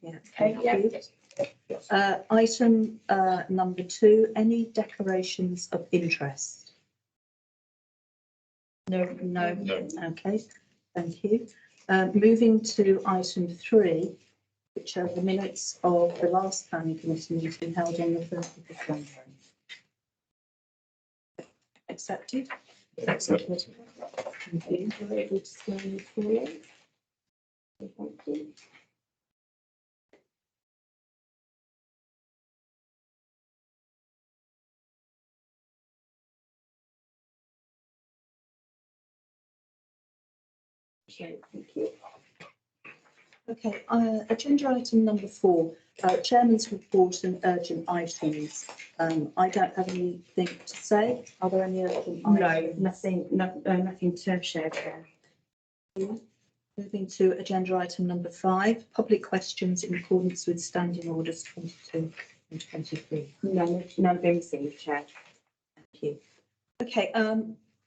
Yeah. Okay, yeah. Item number 2, any declarations of interest? No. Okay, thank you. Moving to item 3, which are the minutes of the last planning committee meeting held on the 1st of December. Accepted? Accepted. Thank you. You're able to sign for you. Thank you. Okay, thank you. Okay, agenda item number 4, chairman's report and urgent items. I don't have anything to say. Are there any urgent items? Nothing to share there. Moving to agenda item number 5, public questions in accordance with standing orders 22 and 23. None being received, Chair. Thank you. Okay,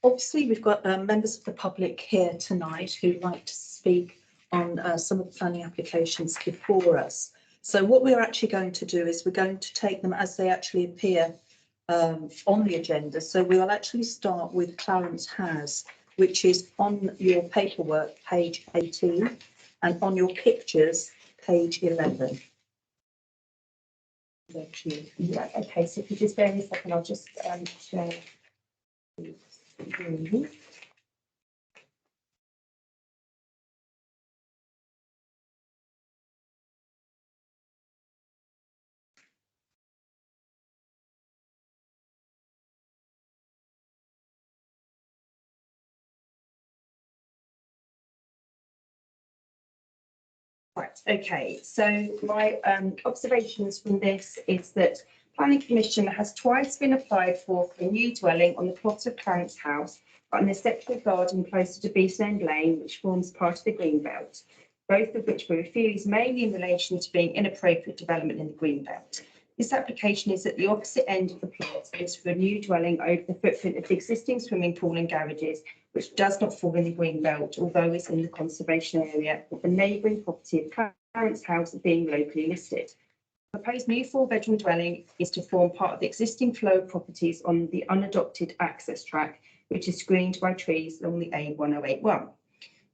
obviously we've got members of the public here tonight who'd like to speak on some of the planning applications before us. So what we're actually going to do is we're going to take them as they actually appear on the agenda. So we'll actually start with Clarence House, which is on your paperwork, page 18, and on your pictures, page 11. Yeah, okay, so if you just bear me a second, I'll just share. Right, okay, so my observations from this is that Planning Commission has twice been applied for a new dwelling on the plot of Clarence House, but in a separate garden closer to Beeson End Lane, which forms part of the Greenbelt, both of which were refused mainly in relation to being inappropriate development in the Greenbelt. This application is at the opposite end of the plot and is for a new dwelling over the footprint of the existing swimming pool and garages, which does not fall in the Greenbelt, although it's in the conservation area, with the neighbouring property of Clarence House being locally listed. The proposed new 4-bedroom dwelling is to form part of the existing flow of properties on the unadopted access track, which is screened by trees along the A1081.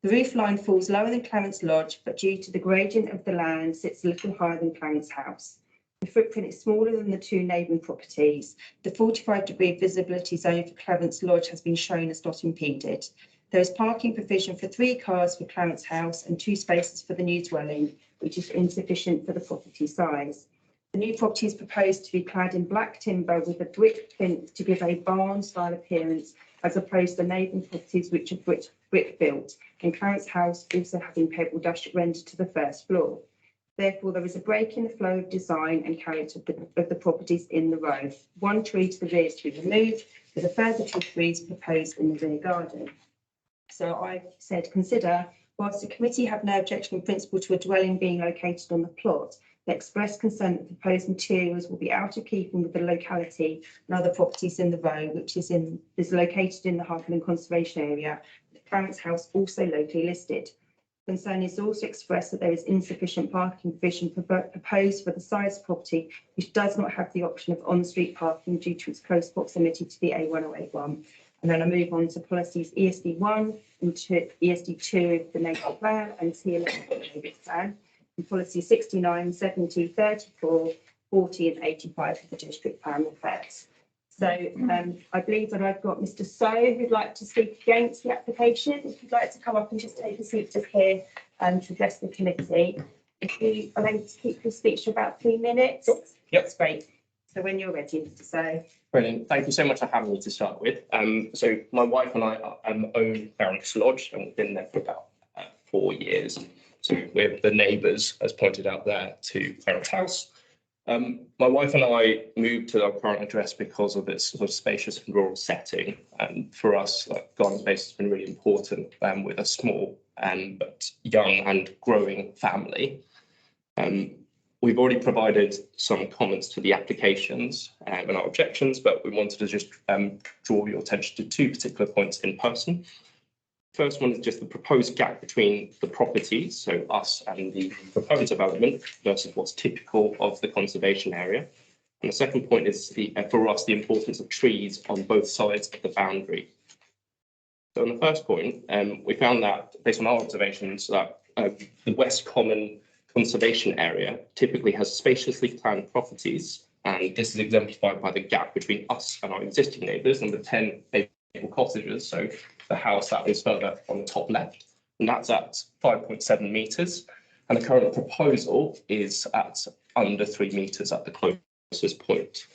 The roof line falls lower than Clarence Lodge, but due to the gradient of the land, sits a little higher than Clarence House. The footprint is smaller than the 2 neighbouring properties. The 45-degree visibility zone for Clarence Lodge has been shown as not impeded. There is parking provision for 3 cars for Clarence House and 2 spaces for the new dwelling, which is insufficient for the property size. The new property is proposed to be clad in black timber with a brick plinth to give a barn-style appearance, as opposed to the neighbouring properties which are brick built, and Clarence House also having pebble dash rendered to the first floor. Therefore, there is a break in the flow of design and character of the properties in the row. 1 tree to the rear is to be removed, with a further 2 trees proposed in the rear garden. So I said, consider, whilst the committee have no objection in principle to a dwelling being located on the plot, they express concern that the proposed materials will be out of keeping with the locality and other properties in the row, which is located in the Hartland Conservation Area, with Clarence House also locally listed. Concern is also expressed that there is insufficient parking provision proposed for the size of property, which does not have the option of on-street parking due to its close proximity to the A1081. And then I move on to policies ESD1 and ESD2 of the neighbourhood plan and T11 of the neighbourhood plan, and policies 69, 70, 34, 40 and 85 of the district plan affairs. So I believe that I've got Mr. So who'd like to speak against the application. If you'd like to come up and just take a seat just here to address the committee. If you are able to keep your speech for about 3 minutes. Yep. That's great. So when you're ready, Mr. So. Brilliant. Thank you so much for having me to start with. So my wife and I own Clarence Lodge, and we've been there for about 4 years. So we're the neighbours, as pointed out there, to Clarence House. My wife and I moved to our current address because of its sort of spacious and rural setting. And for us, garden space has been really important with a small but young and growing family. We've already provided some comments to the applications and our objections, but we wanted to just draw your attention to 2 particular points in person. First one is just the proposed gap between the properties, so us and the proposed development versus what's typical of the conservation area. And the second point is for us, the importance of trees on both sides of the boundary. So on the first point, we found that based on our observations that the West Common conservation area typically has spaciously planned properties, and this is exemplified by the gap between us and our existing neighbours and the 10 Maple cottages. So the house that is further on the top left, and that's at 5.7 metres, and the current proposal is at under 3 metres at the closest point.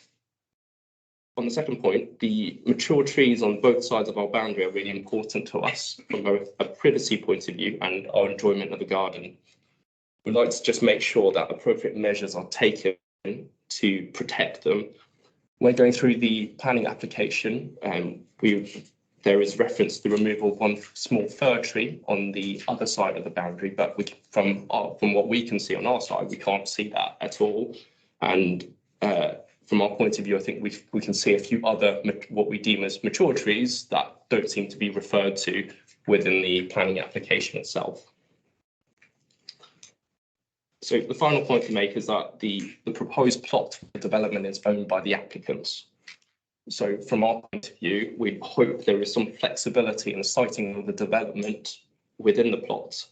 On the second point, the mature trees on both sides of our boundary are really important to us from both a privacy point of view and our enjoyment of the garden. We'd like to just make sure that appropriate measures are taken to protect them. When going through the planning application, there is reference to the removal of one small fir tree on the other side of the boundary, but from what we can see on our side, we can't see that at all. And from our point of view, I think we can see a few other what we deem as mature trees that don't seem to be referred to within the planning application itself. So the final point to make is that the proposed plot for development is owned by the applicants. So from our point of view, we hope there is some flexibility in the siting of the development within the plot.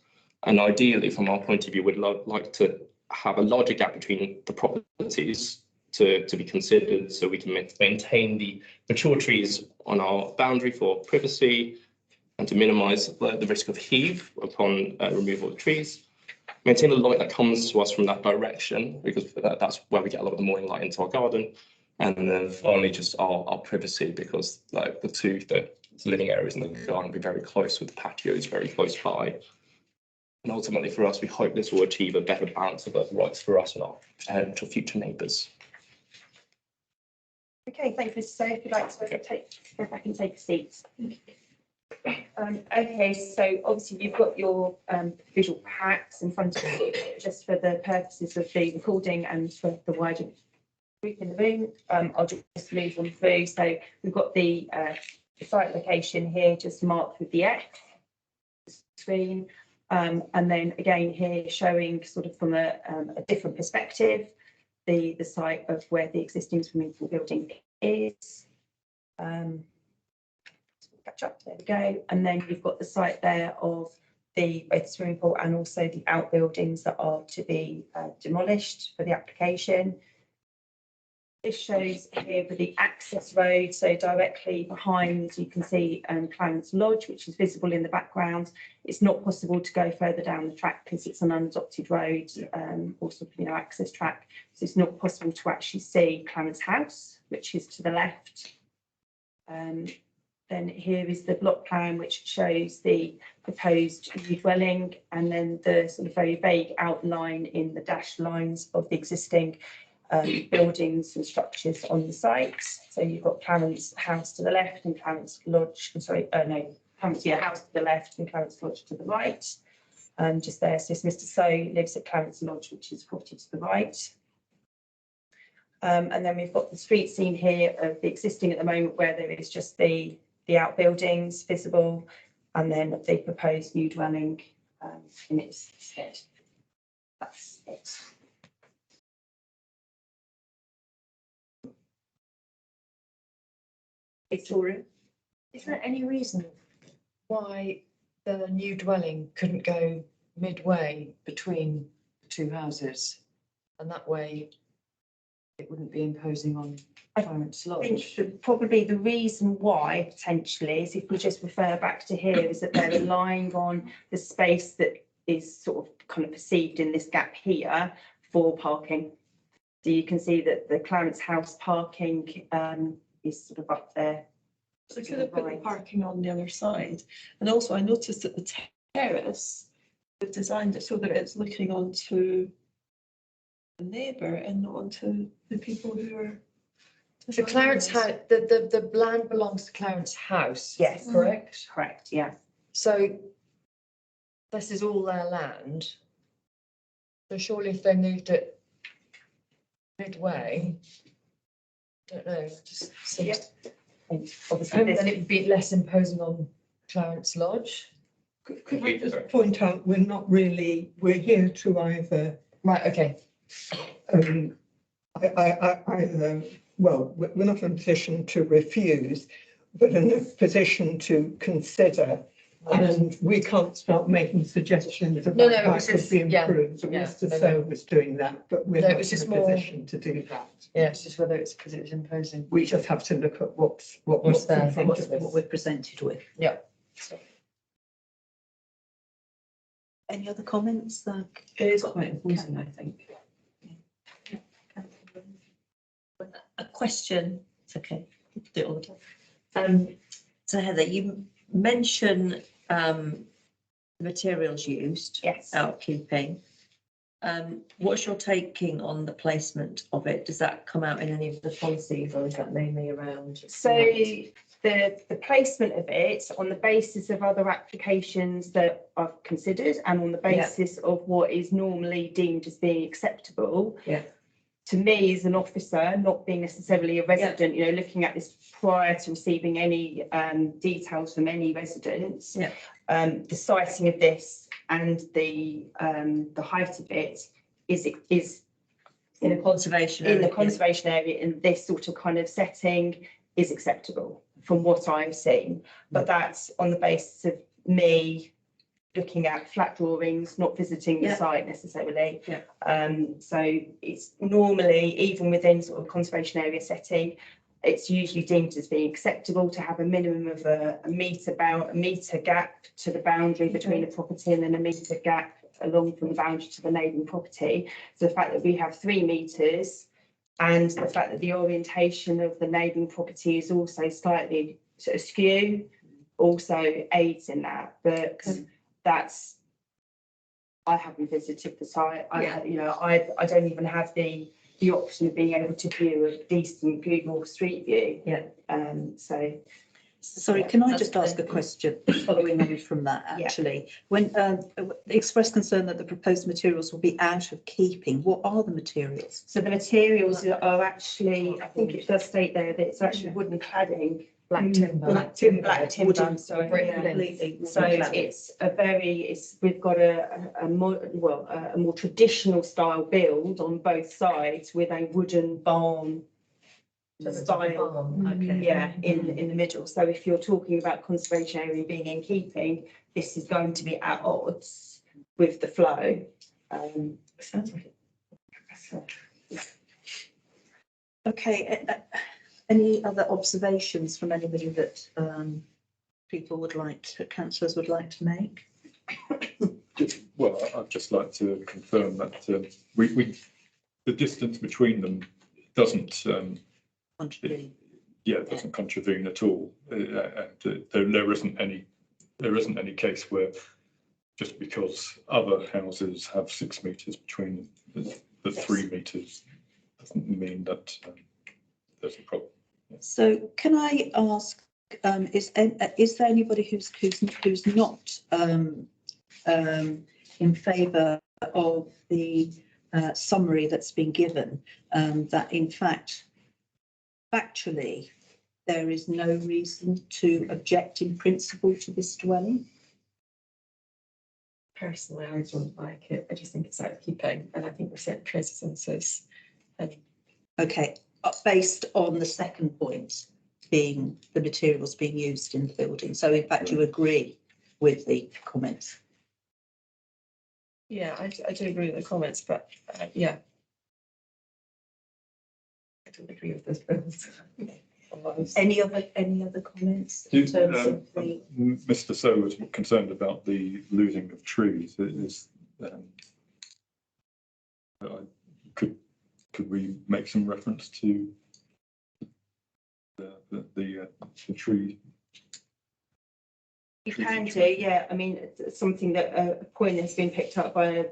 And ideally, from our point of view, we'd like to have a larger gap between the properties to be considered, so we can maintain the mature trees on our boundary for privacy and to minimise the risk of heave upon removal of trees. Maintain the light that comes to us from that direction, because that's where we get a lot of the morning light into our garden. And then finally, just our privacy, because like the living areas in the garden will be very close, with the patios very close by. And ultimately for us, we hope this will achieve a better balance of both rights for us and our potential future neighbours. Okay, thank you, Mr. So if you'd like to go back and take a seat. Okay, so obviously you've got your visual packs in front of you, just for the purposes of the recording and for the wider group in the room. I'll just move on through. So we've got the site location here, just marked with the X screen, and then again here showing sort of from a different perspective the site of where the existing swimming pool building is. Catch up, there we go. And then you've got the site there of both the swimming pool and also the outbuildings that are to be demolished for the application. This shows here for the access road, so directly behind you can see Clarence Lodge, which is visible in the background. It's not possible to go further down the track because it's an unadopted road, also access track, so it's not possible to actually see Clarence House, which is to the left. Then here is the block plan, which shows the proposed new dwelling, and then the sort of very vague outline in the dashed lines of the existing buildings and structures on the site. So you've got Clarence House to the left and Clarence Lodge, Clarence House to the left and Clarence Lodge to the right. Just there, so Mr. So lives at Clarence Lodge, which is 40 to the right. And then we've got the street scene here of the existing at the moment, where there is just the outbuildings visible, and then the proposed new dwelling in its stead. That's it. Victoria, is there any reason why the new dwelling couldn't go midway between the two houses, and that way it wouldn't be imposing on Clarence I Lodge? think probably the reason why potentially is, if we just refer back to here, is that they're relying on the space that is sort of kind of perceived in this gap here for parking. So you can see that the Clarence House parking is sort of up there. So could have put the parking on the other side. And also I noticed that the terrace, they've designed it so that it's looking onto the neighbour and not onto the people who are. The Clarence House, the land belongs to Clarence House. Yes. Correct? Correct, yeah. So this is all their land. So surely if they moved it midway, I don't know, just seems. And obviously Then it would be less imposing on Clarence Lodge. Could I just point out, we're here to either, Right, okay. either, well, we're not in a position to refuse, but in a position to consider. And we can't start making suggestions about No, it how was it could just- be yeah, improved. yeah, Mr. no, So was doing that, but we're No, it not was in just a more- position to do that. Yeah, it's just whether it's because it's imposing. We just have to look at what's What's there. in front What of what us. we're presented with. Yeah. Any other comments? It is quite important, I think. A question, it's okay, do it all the time. So Heather, you mention the materials used, Yes. outkeeping. What's your taking on the placement of it? Does that come out in any of the policies, or is that mainly around? So the placement of it on the basis of other applications that I've considered and on the basis of what is normally deemed as being acceptable. Yeah. To me, as an officer, not being necessarily a resident, you know, looking at this prior to receiving any details from any residents. Yeah. The siting of this and the height of it is In a conservation in the area? conservation area in this sort of kind of setting is acceptable from what I've seen. But that's on the basis of me looking at flat drawings, not visiting the Yeah. site necessarily. Yeah. So it's normally, even within sort of conservation area setting, it's usually deemed as being acceptable to have a minimum of a metre gap to the boundary between the property and then a metre gap along from the boundary to the neighbouring property. So the fact that we have 3 metres and the fact that the orientation of the neighbouring property is also slightly sort of skew also aids in that. But that's, I haven't visited the site. I don't even have the option of being able to view a decent Google Street View. Yeah. So Sorry, Yeah, can I that's just ask a good. question following on from that, Yeah. actually? When expressed concern that the proposed materials will be out of keeping, what are the materials? the materials are actually, I think it does state there that it's actually wooden cladding. Black timber. Black timber, Wooden- sorry. brick Yeah. length. Completely. So we've got a more traditional style build on both sides with a wooden barn style. Okay. Yeah, in the middle. So if you're talking about conservation area being in keeping, this is going to be at odds with the flow. Sounds like it. Okay, any other observations from anybody that councillors would like to make? Well, I'd just like to confirm that the distance between them doesn't, Contravene? doesn't contravene at all. And there isn't any case where just because other houses have 6 metres between them, the 3 metres doesn't mean that there's a problem. So can I ask, is there anybody who's not in favour of the summary that's been given, that in fact, factually, there is no reason to object in principle to this dwelling? Personally, I don't like it. I just think it's out of keeping, and I think we're setting precedences. Okay, based on the second point being the materials being used in the building. So in fact, you agree with the comments? Yeah, I do agree with the comments, but yeah. I don't agree with this build. Any other comments in terms of the? Mr. So was concerned about the losing of trees. Could we make some reference to the tree? You can do, yeah. I mean, it's something that a point has been picked up by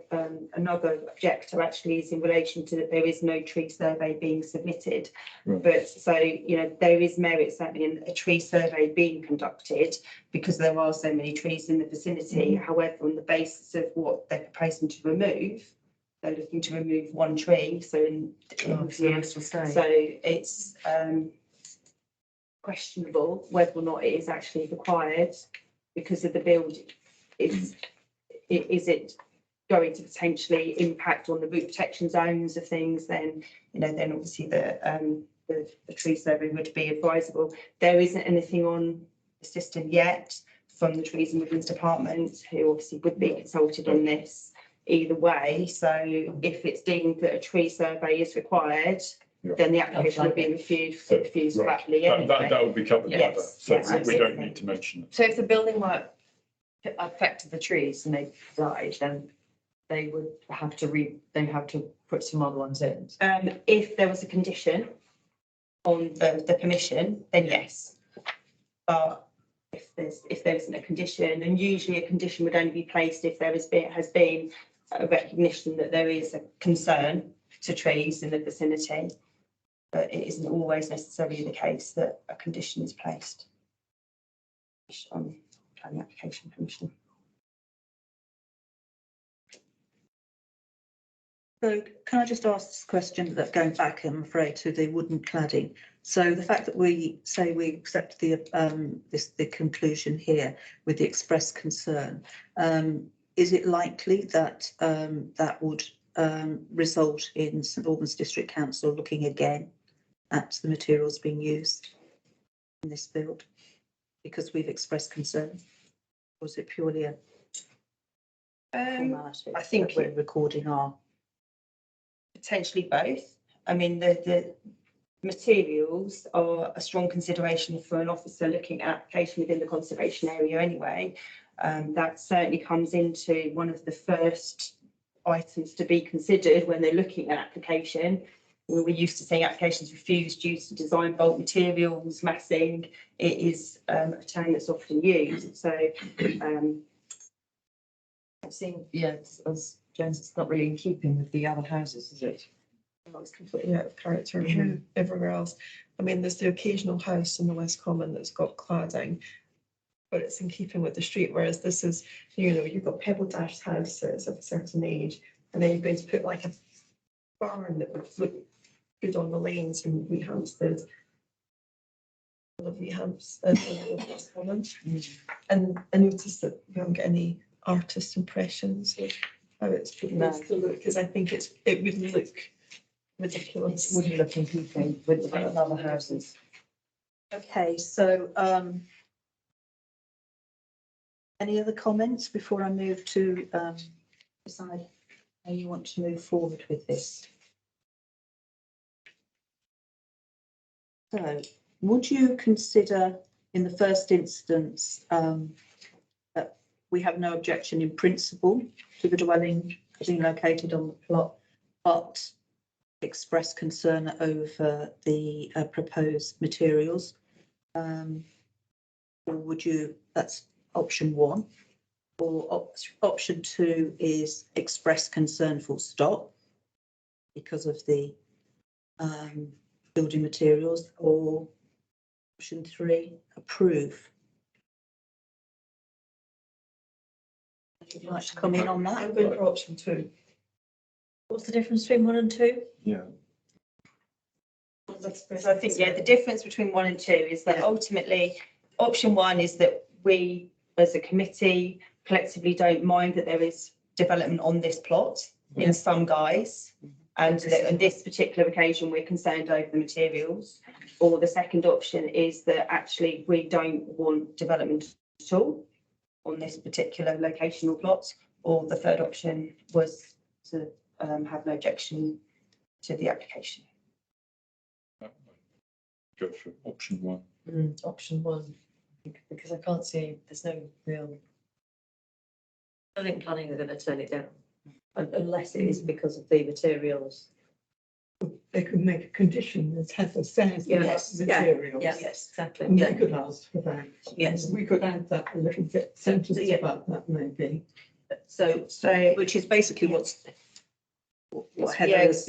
another objector actually is in relation to that there is no tree survey being submitted. Right. But so, there is merit certainly in a tree survey being conducted because there are so many trees in the vicinity. However, on the basis of what they're proposing to remove, they're looking to remove 1 tree. So it's questionable whether or not it is actually required because of the build is it going to potentially impact on the root protection zones of things, then, then obviously the tree survey would be advisable. There isn't anything on the system yet from the Trees and Woodlands Department, who obviously would be consulted on this either way. So if it's deemed that a tree survey is required, then the application would be refused Right. flatly That anyway. will be covered by that, Yes, so yes, we don't absolutely. need to mention it. So if the building work affected the trees and they died, then they would have to put some other ones in. If there was a condition on the permission, then yes. But if there isn't a condition, and usually a condition would only be placed if there has been a recognition that there is a concern to trees in the vicinity. But it isn't always necessarily the case that a condition is placed on planning application permission. So can I just ask this question that going back, I'm afraid, to the wooden cladding? So the fact that we say we accept the the conclusion here with the express concern, is it likely that that would result in St Albans District Council looking again at the materials being used in this build because we've expressed concern? Or is it purely a formality? I think that we're recording our. Potentially both. I mean, the materials are a strong consideration for an officer looking at application within the conservation area anyway. That certainly comes into one of the first items to be considered when they're looking at application. We're used to seeing applications refused due to design bulk materials, massing. It is a term that's often used. So I've seen, as James, it's not really in keeping with the other houses, is it? It's completely out of character with everywhere else. I mean, there's the occasional house in the West Common that's got cladding, but it's in keeping with the street, whereas this is, you've got pebble dashed houses of a certain age, and then you're going to put like a barn that would look good on the lanes in Wee Hampstead. Wee Hampstead, West Common. And I noticed that we haven't got any artist impressions of how it's supposed to look, because I think it would look ridiculous. It wouldn't look in keeping with the other houses. Okay, so any other comments before I move to decide how you want to move forward with this? So would you consider in the first instance that we have no objection in principle to the dwelling being located on the plot, but express concern over the proposed materials? Or would you, that's option one, or option two is express concern full stop because of the building materials, or option three, approve? Would you like to come in on that? I'm going for option two. What's the difference between 1 and 2? Yeah. So I think, the difference between 1 and 2 is that ultimately, option 1 is that we, as a committee, collectively don't mind that there is development on this plot in some guise. And that on this particular occasion, we're concerned over the materials. Or the second option is that actually we don't want development at all on this particular locational plot. Or the third option was to have no objection to the application. Go for option one. Option 1, because I can't see, there's no real. I think planning are going to turn it down, unless it is because of the materials. They could make a condition that Heather says. Yes, Materials. Yes, exactly. And we could ask for that. Yes. We could add that a little bit, sentence about that maybe. So which is basically what Heather has,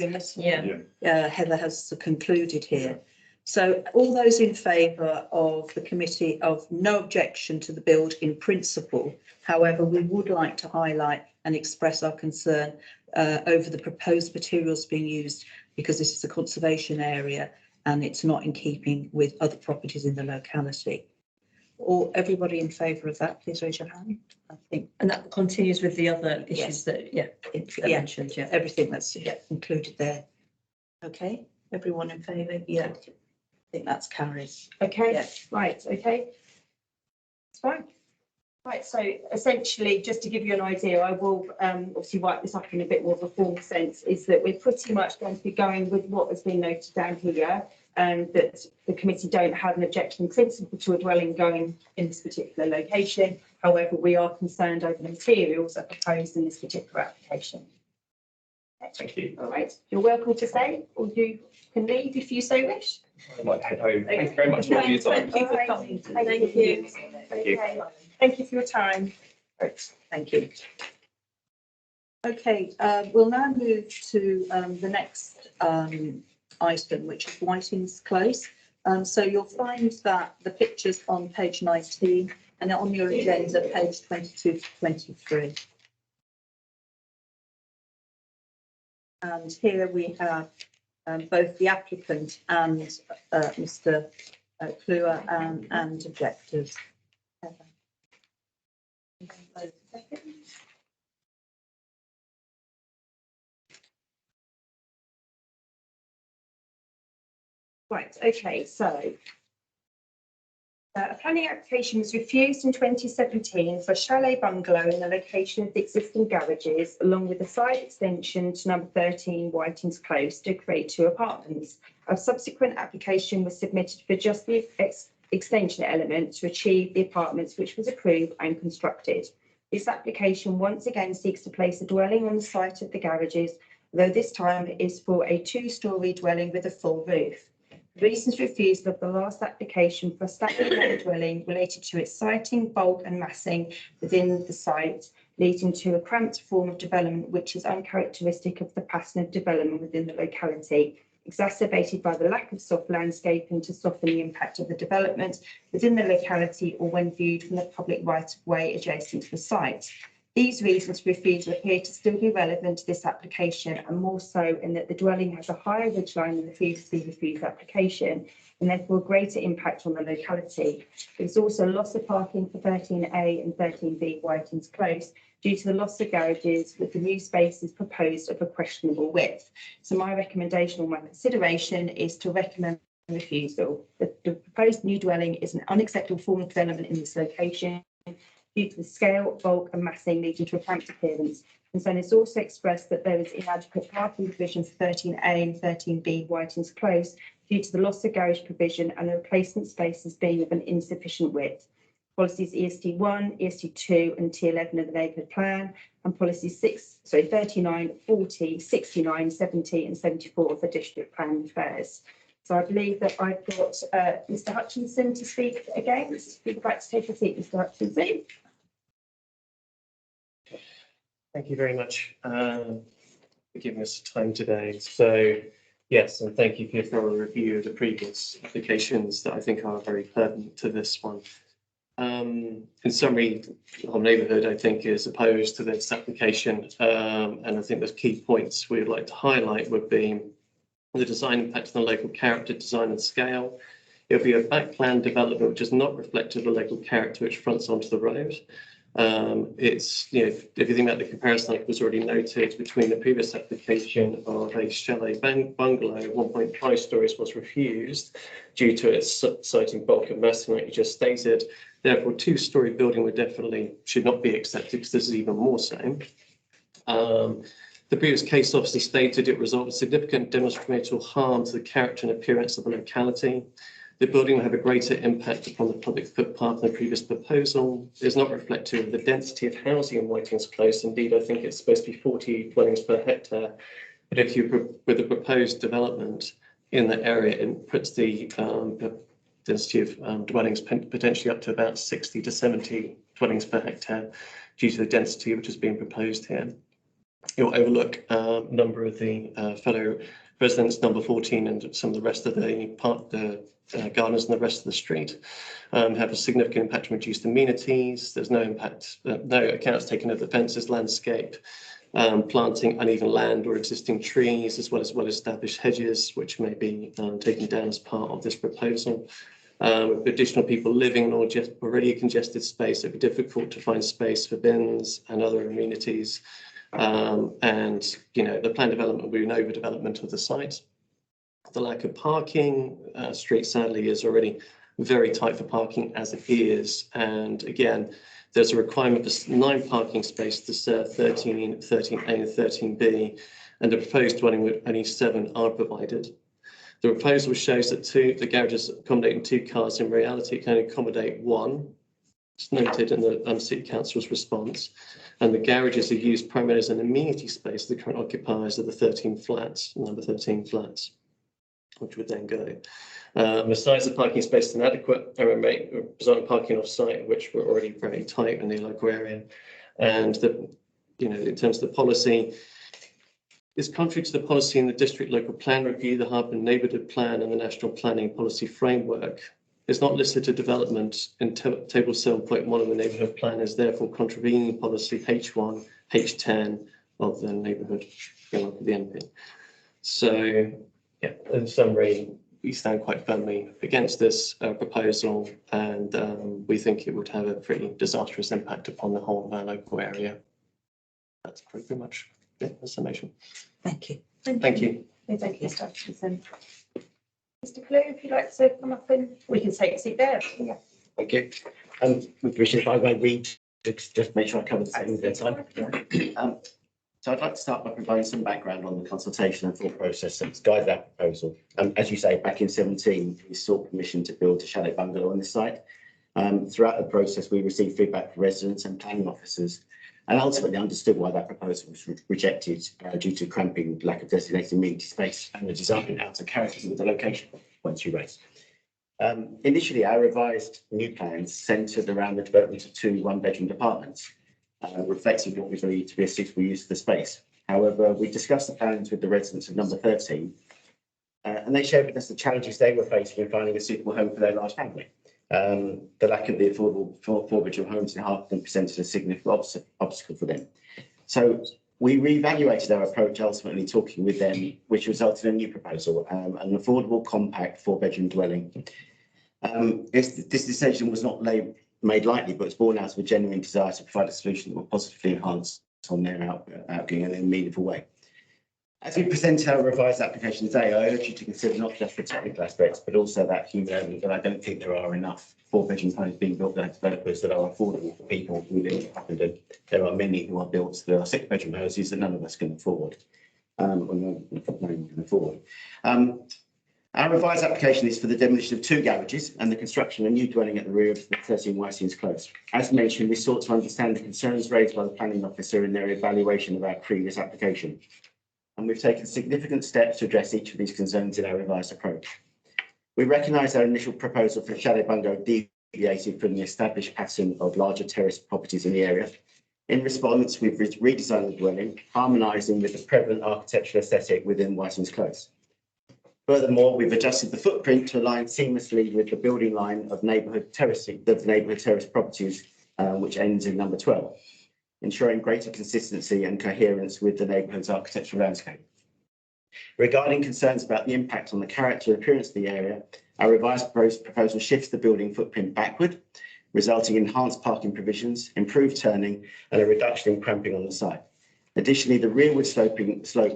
Heather has concluded here. So all those in favour of the committee of no objection to the build in principle. However, we would like to highlight and express our concern over the proposed materials being used, because this is a conservation area and it's not in keeping with other properties in the locality. Or everybody in favour of that, please raise your hand. I think, And that continues with the other issues Yes. that, yeah, it's, I yeah, mentioned, yeah. everything that's included there. Okay, everyone in favour? Yeah, I think that's carried. Okay, Yeah. right, okay. It's fine. Right, so essentially, just to give you an idea, I will obviously write this up in a bit more of a formal sense, is that we're pretty much going to be going with what has been noted down here, and that the committee don't have an objection in principle to a dwelling going in this particular location. However, we are concerned over the materials that are proposed in this particular application. Thank you. All right, you're welcome to stay, or you can leave if you so wish. I might head home. Thank you very much for your time. Thank you for coming. Thank you. Thank you. Okay. Thank you for your time. Thank you. Okay, we'll now move to the next item, which is Whiting's Close. So you'll find that the pictures on page 19 and on your agenda, page 22 to 23. And here we have both the applicant and Mr. Kluwer and objectors. Right, okay, so a planning application was refused in 2017 for a chalet bungalow in the location of the existing garages, along with a side extension to number 13 Whiting's Close to create 2 apartments. A subsequent application was submitted for just the extension element to achieve the apartments, which was approved and constructed. This application once again seeks to place a dwelling on the site of the garages, though this time it is for a 2-storey dwelling with a full roof. Reasons refusal of the last application for a standalone dwelling related to its siting, bulk and massing within the site, leading to a cramped form of development which is uncharacteristic of the pattern of development within the locality, exacerbated by the lack of soft landscaping to soften the impact of the development within the locality or when viewed from the public right-of-way adjacent to the site. These reasons for refusal appear to still be relevant to this application, and more so in that the dwelling has a higher ridgeline than the previously refused application, and therefore a greater impact on the locality. There's also loss of parking for 13A and 13B Whiting's Close due to the loss of garages, with the new spaces proposed of a questionable width. So my recommendation or my consideration is to recommend refusal. The proposed new dwelling is an unacceptable form of development in this location due to the scale, bulk and massing leading to a cramped appearance. Concern is also expressed that there is inadequate parking provision for 13A and 13B Whiting's Close due to the loss of garage provision and the replacement spaces being of an insufficient width. Policies EST1, EST2 and T11 of the neighbourhood plan, and policies 39, 40, 69, 70 and 74 of the district plan affairs. So I believe that I've got Mr. Hutchinson to speak against. If you'd like to take a seat, Mr. Hutchinson. Thank you very much for giving us time today. So yes, and thank you for your thorough review of the previous applications that I think are very pertinent to this one. In summary, the whole neighbourhood, I think, is opposed to this application, and I think the key points we'd like to highlight would be the design impact on the local character, design and scale. It'll be a back plan development which is not reflective of the local character which fronts onto the road. It's, you know, if you think about the comparison that was already noted between the previous application of a chalet bungalow, 1.5 stories was refused due to its siting, bulk and massing, like you just stated. Therefore, 2-storey building would definitely should not be accepted, because this is even more so. The previous case obviously stated it resulted in significant demonstrable harm to the character and appearance of the locality. The building will have a greater impact upon the public footpath than the previous proposal. It is not reflective of the density of housing in Whiting's Close. Indeed, I think it's supposed to be 40 dwellings per hectare. But if you, with the proposed development in the area, it puts the density of dwellings potentially up to about 60 to 70 dwellings per hectare due to the density which is being proposed here. It will overlook a number of the fellow residents, number 14, and some of the rest of the gardens and the rest of the street. Have a significant impact on reduced amenities. There's no impact, no accounts taken of the fences, landscape, planting uneven land or existing trees, as well as well-established hedges, which may be taken down as part of this proposal. With additional people living in just already a congested space, it'd be difficult to find space for bins and other amenities. And, you know, the planned development will be an overdevelopment of the site. The lack of parking, street sadly is already very tight for parking as it is. And again, there's a requirement for 9 parking spaces to serve 13, 13A and 13B, and the proposed dwelling with only 7 are provided. The proposal shows that the garages accommodating 2 cars, in reality can only accommodate 1. It's noted in the City Council's response. And the garages are used primarily as an amenity space for the current occupiers of the 13 flats, number 13 flats, which would then go. The size of the parking space is inadequate, resulting parking off site, which were already very tight in the local area. And in terms of the policy, it's contrary to the policy in the district local plan review, the Harbour Neighbourhood Plan and the National Planning Policy Framework. It's not listed to development in table 7.1 of the neighbourhood plan, is therefore contravening policy H1, H10 of the neighbourhood framework of the NP. So, yeah, in summary, we stand quite firmly against this proposal, and we think it would have a pretty disastrous impact upon the whole of our local area. That's pretty much the summation. Thank you. Thank you. Thank you, Mr. Atkinson. Mr. Clue, if you'd like to come up and we can take a seat there. Yeah. Thank you. With permission, if I may read, just make sure I cover the same at a time. So I'd like to start by providing some background on the consultation and thought process that's guided our proposal. As you say, back in 2017, we sought permission to build a chalet bungalow on this site. Throughout the process, we received feedback from residents and planning officers, and ultimately understood why that proposal was rejected due to cramping, lack of designated amenity space, and the design out of character with the location points you raised. Initially, our revised new plans centred around the development of 2 one-bedroom apartments, reflecting what we believe to be a suitable use of the space. However, we discussed the plans with the residents of number 13, and they shared with us the challenges they were facing in finding a suitable home for their large family. The lack of the affordable 4-bedroom homes in Harpenden presented a significant obstacle for them. So we reevaluated our approach, ultimately talking with them, which resulted in a new proposal, an affordable, compact 4-bedroom dwelling. This decision was not made lightly, but it's born out of a genuine desire to provide a solution that will positively enhance on their outgoing in a meaningful way. As we present our revised application today, I urge you to consider not just the technical aspects, but also that human element, that I don't think there are enough 4-bedroom homes being built by developers that are affordable for people who live in Harpenden. There are many who are built, there are 6-bedroom houses that none of us can afford. Our revised application is for the demolition of 2 garages and the construction of a new dwelling at the rear of 13 Whitings Close. As mentioned, we sought to understand the concerns raised by the planning officer in their evaluation of our previous application. And we've taken significant steps to address each of these concerns in our revised approach. We recognise our initial proposal for chalet bungalow deviated from the established pattern of larger terrace properties in the area. In response, we've redesigned the dwelling, harmonising with the prevalent architectural aesthetic within Whitings Close. Furthermore, we've adjusted the footprint to align seamlessly with the building line of neighbourhood terrace properties, which ends in number 12. Ensuring greater consistency and coherence with the neighbourhood's architectural landscape. Regarding concerns about the impact on the character and appearance of the area, our revised proposal shifts the building footprint backward, resulting in enhanced parking provisions, improved turning, and a reduction in cramping on the site. Additionally, the rearward slope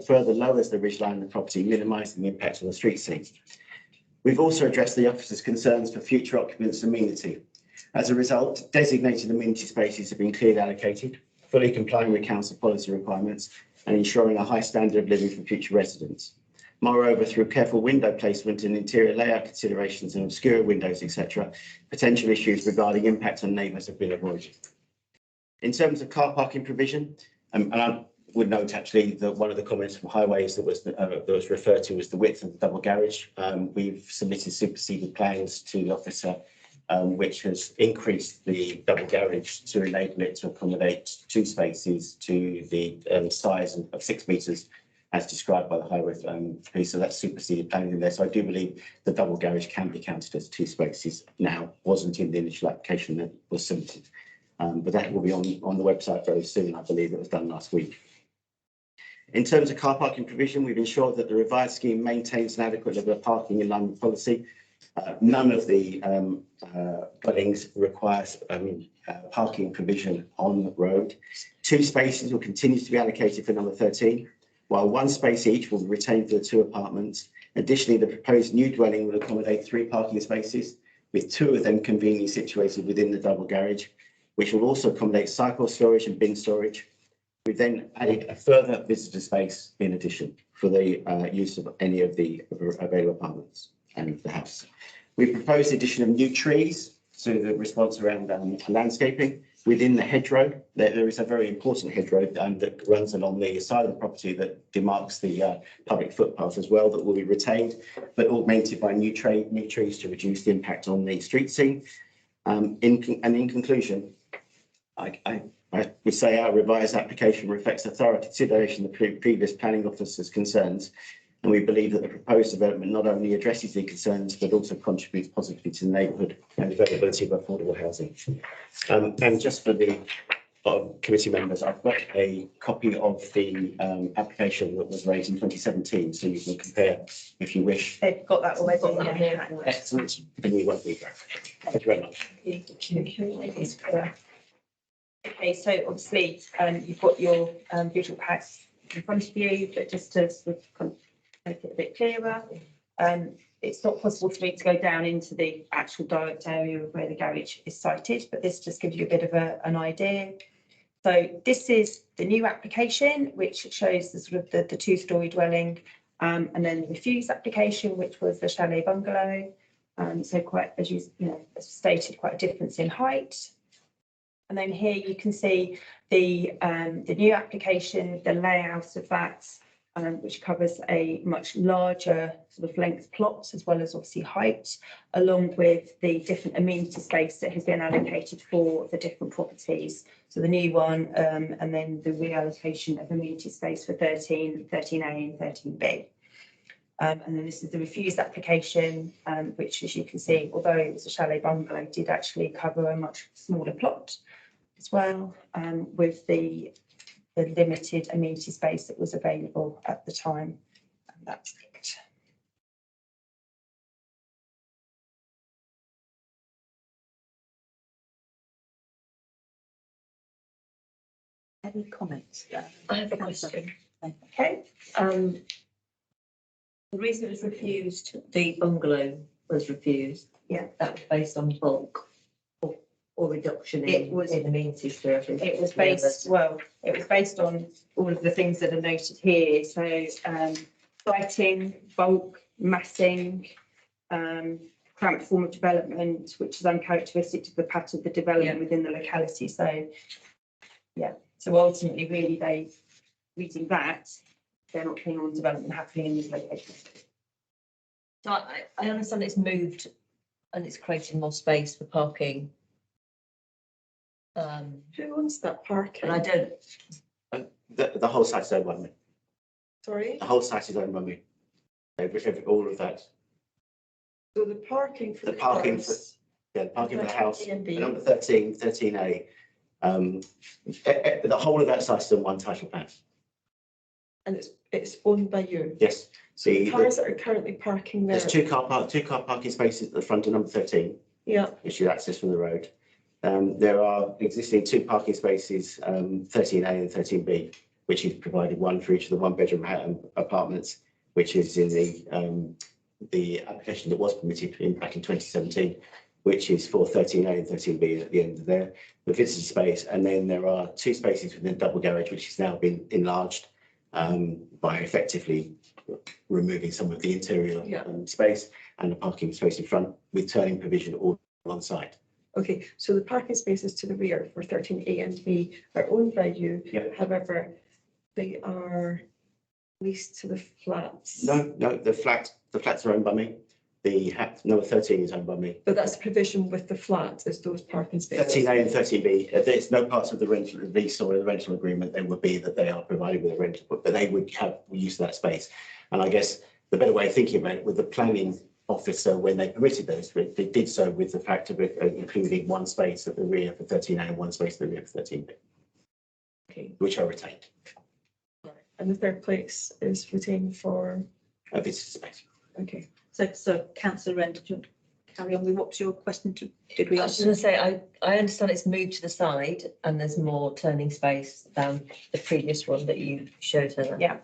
further lowers the ridgeline of the property, minimising the impact on the street scene. We've also addressed the officer's concerns for future occupants' amenity. As a result, designated amenity spaces have been clearly allocated, fully complying with council policy requirements and ensuring a high standard of living for future residents. Moreover, through careful window placement and interior layout considerations and obscure windows, etc., potential issues regarding impact on neighbours have been avoided. In terms of car parking provision, and I would note actually that one of the comments from Highways that was referred to was the width of the double garage. We've submitted superseded plans to the officer, which has increased the double garage to enable it to accommodate 2 spaces to the size of 6 metres, as described by the Highway piece. So that's superseded planning in there. So I do believe the double garage can be counted as 2 spaces now. Wasn't in the initial application that was submitted, but that will be on the website very soon. I believe it was done last week. In terms of car parking provision, we've ensured that the revised scheme maintains an adequate level of parking in line with policy, None of the dwellings requires parking provision on the road. 2 spaces will continue to be allocated for number 13, while 1 space each will be retained for the 2 apartments. Additionally, the proposed new dwelling will accommodate 3 parking spaces, with 2 of them conveniently situated within the double garage, which will also accommodate cycle storage and bin storage. We've then added a further visitor space in addition for the use of any of the available apartments and the house. We propose the addition of new trees, so the response around landscaping within the hedgerow. There is a very important hedgerow that runs along the side of the property that demarks the public footpath as well, that will be retained, but augmented by new trees to reduce the impact on the street scene. In conclusion, I would say our revised application reflects a thorough consideration of the previous planning officer's concerns, and we believe that the proposed development not only addresses the concerns but also contributes positively to the neighbourhood and availability of affordable housing. And just for the committee members, I've got a copy of the application that was raised in 2017, so you can compare if you wish. They've got that already. Got that Yeah. Excellent. Then we won't be back. Thank you very much. Okay, so obviously, you've got your visual packs in front of you, but just to sort of kind of make it a bit clearer, it's not possible for me to go down into the actual direct area of where the garage is sited, but this just gives you a bit of an idea. So this is the new application, which shows the sort of the 2-storey dwelling, and then the refused application, which was the chalet bungalow. So quite, as as stated, quite a difference in height. And then here you can see the new application, the layout of that, which covers a much larger sort of length plot, as well as obviously height, along with the different amenity space that has been allocated for the different properties. So the new one, and then the reallocation of amenity space for 13, 13A and 13B. And then this is the refused application, which, as you can see, although it was a chalet bungalow, did actually cover a much smaller plot as well, with the limited amenity space that was available at the time. And that's it. Any comments? I have a question. Okay. The reason it was refused, the bungalow was refused. Yeah. That was based on bulk or reduction It was- in amenities for everything. It was based, well, it was based on all of the things that are noted here. So lighting, bulk, massing, cramped form of development, which is uncharacteristic to the pattern of the development within the locality. So, yeah, so ultimately, really, reading that, they're not keen on development happening in this location. So I understand it's moved and it's creating more space for parking. Who owns that parking? And I don't, The whole site is owned by me. Sorry, The whole site is owned by me. All of that. so the parking for The the parking house. Yeah, the parking for the house, A and B. number 13, 13A. The whole of that site is on one title plan. And it's owned by you. Yes. So the cars that are currently parking there. There's two car parking spaces at the front of number 13, Yeah, which you access from the road. There are existing 2 parking spaces, 13A and 13B, which is provided one for each of the 1-bedroom apartments, which is in the application that was permitted back in 2017, which is for 13A and 13B at the end of there, the visitor space. And then there are 2 spaces within the double garage, which has now been enlarged by effectively removing some of the interior space and the parking space in front with turning provision all on site. okay, so the parking spaces to the rear for 13A and B are owned by you. Yeah. However, they are leased to the flats. No, the flats are owned by me. The number 13 is owned by me. But that's provision with the flat, is those parking spaces. 13A and 13B, there's no parts of the rental lease or the rental agreement. There would be that they are provided with a rental, but they would have use of that space. And I guess the better way of thinking about it, with the planning officer, when they permitted those, they did so with the fact of it including 1 space at the rear for 13A and 1 space at the rear for 13B, Okay, which are retained. and the third place is retained for, A visitor space. okay. So councillor Wren, did you carry on with what's your question? Did we I was just answer? going to say, I understand it's moved to the side and there's more turning space than the previous one that you showed her. Yeah.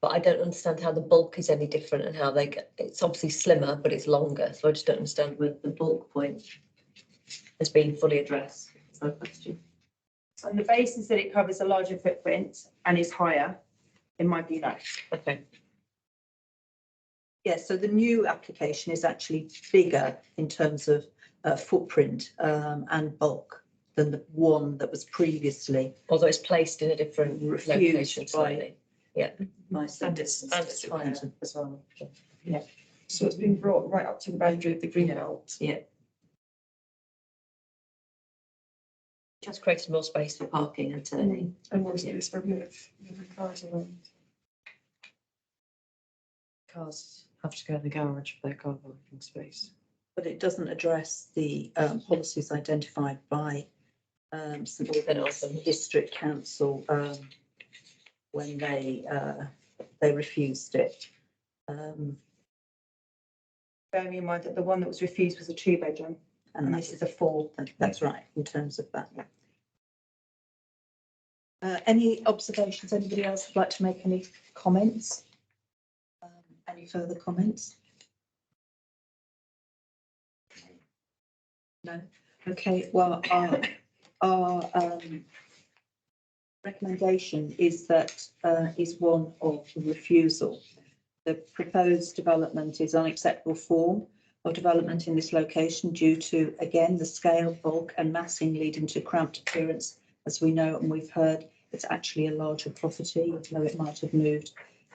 But I don't understand how the bulk is any different and how they get, it's obviously slimmer, but it's longer. So I just don't understand whether the bulk point has been fully addressed. That's my question. On the basis that it covers a larger footprint and is higher, in my view, no. Okay. Yes, so the new application is actually bigger in terms of footprint and bulk than the one that was previously Although it's placed in a different Refused location by- slightly. my And it's higher as well. So it's been brought right up to the boundary of the green belt. Just created more space for parking and turning. And more space for moving cars around. Cars have to go in the garage for their car parking space. but it doesn't address the policies identified by St Albans District Council when they refused it. Bearing in mind that the one that was refused was a 2-bedroom and this is a 4. That's right, in terms of that. Any observations? Anybody else would like to make any comments? Any further comments? No. Okay. Well, our recommendation is that is one of refusal. The proposed development is unacceptable form of development in this location due to, again, the scale, bulk and massing leading to cramped appearance. As we know and we've heard, it's actually a larger property, though it might have moved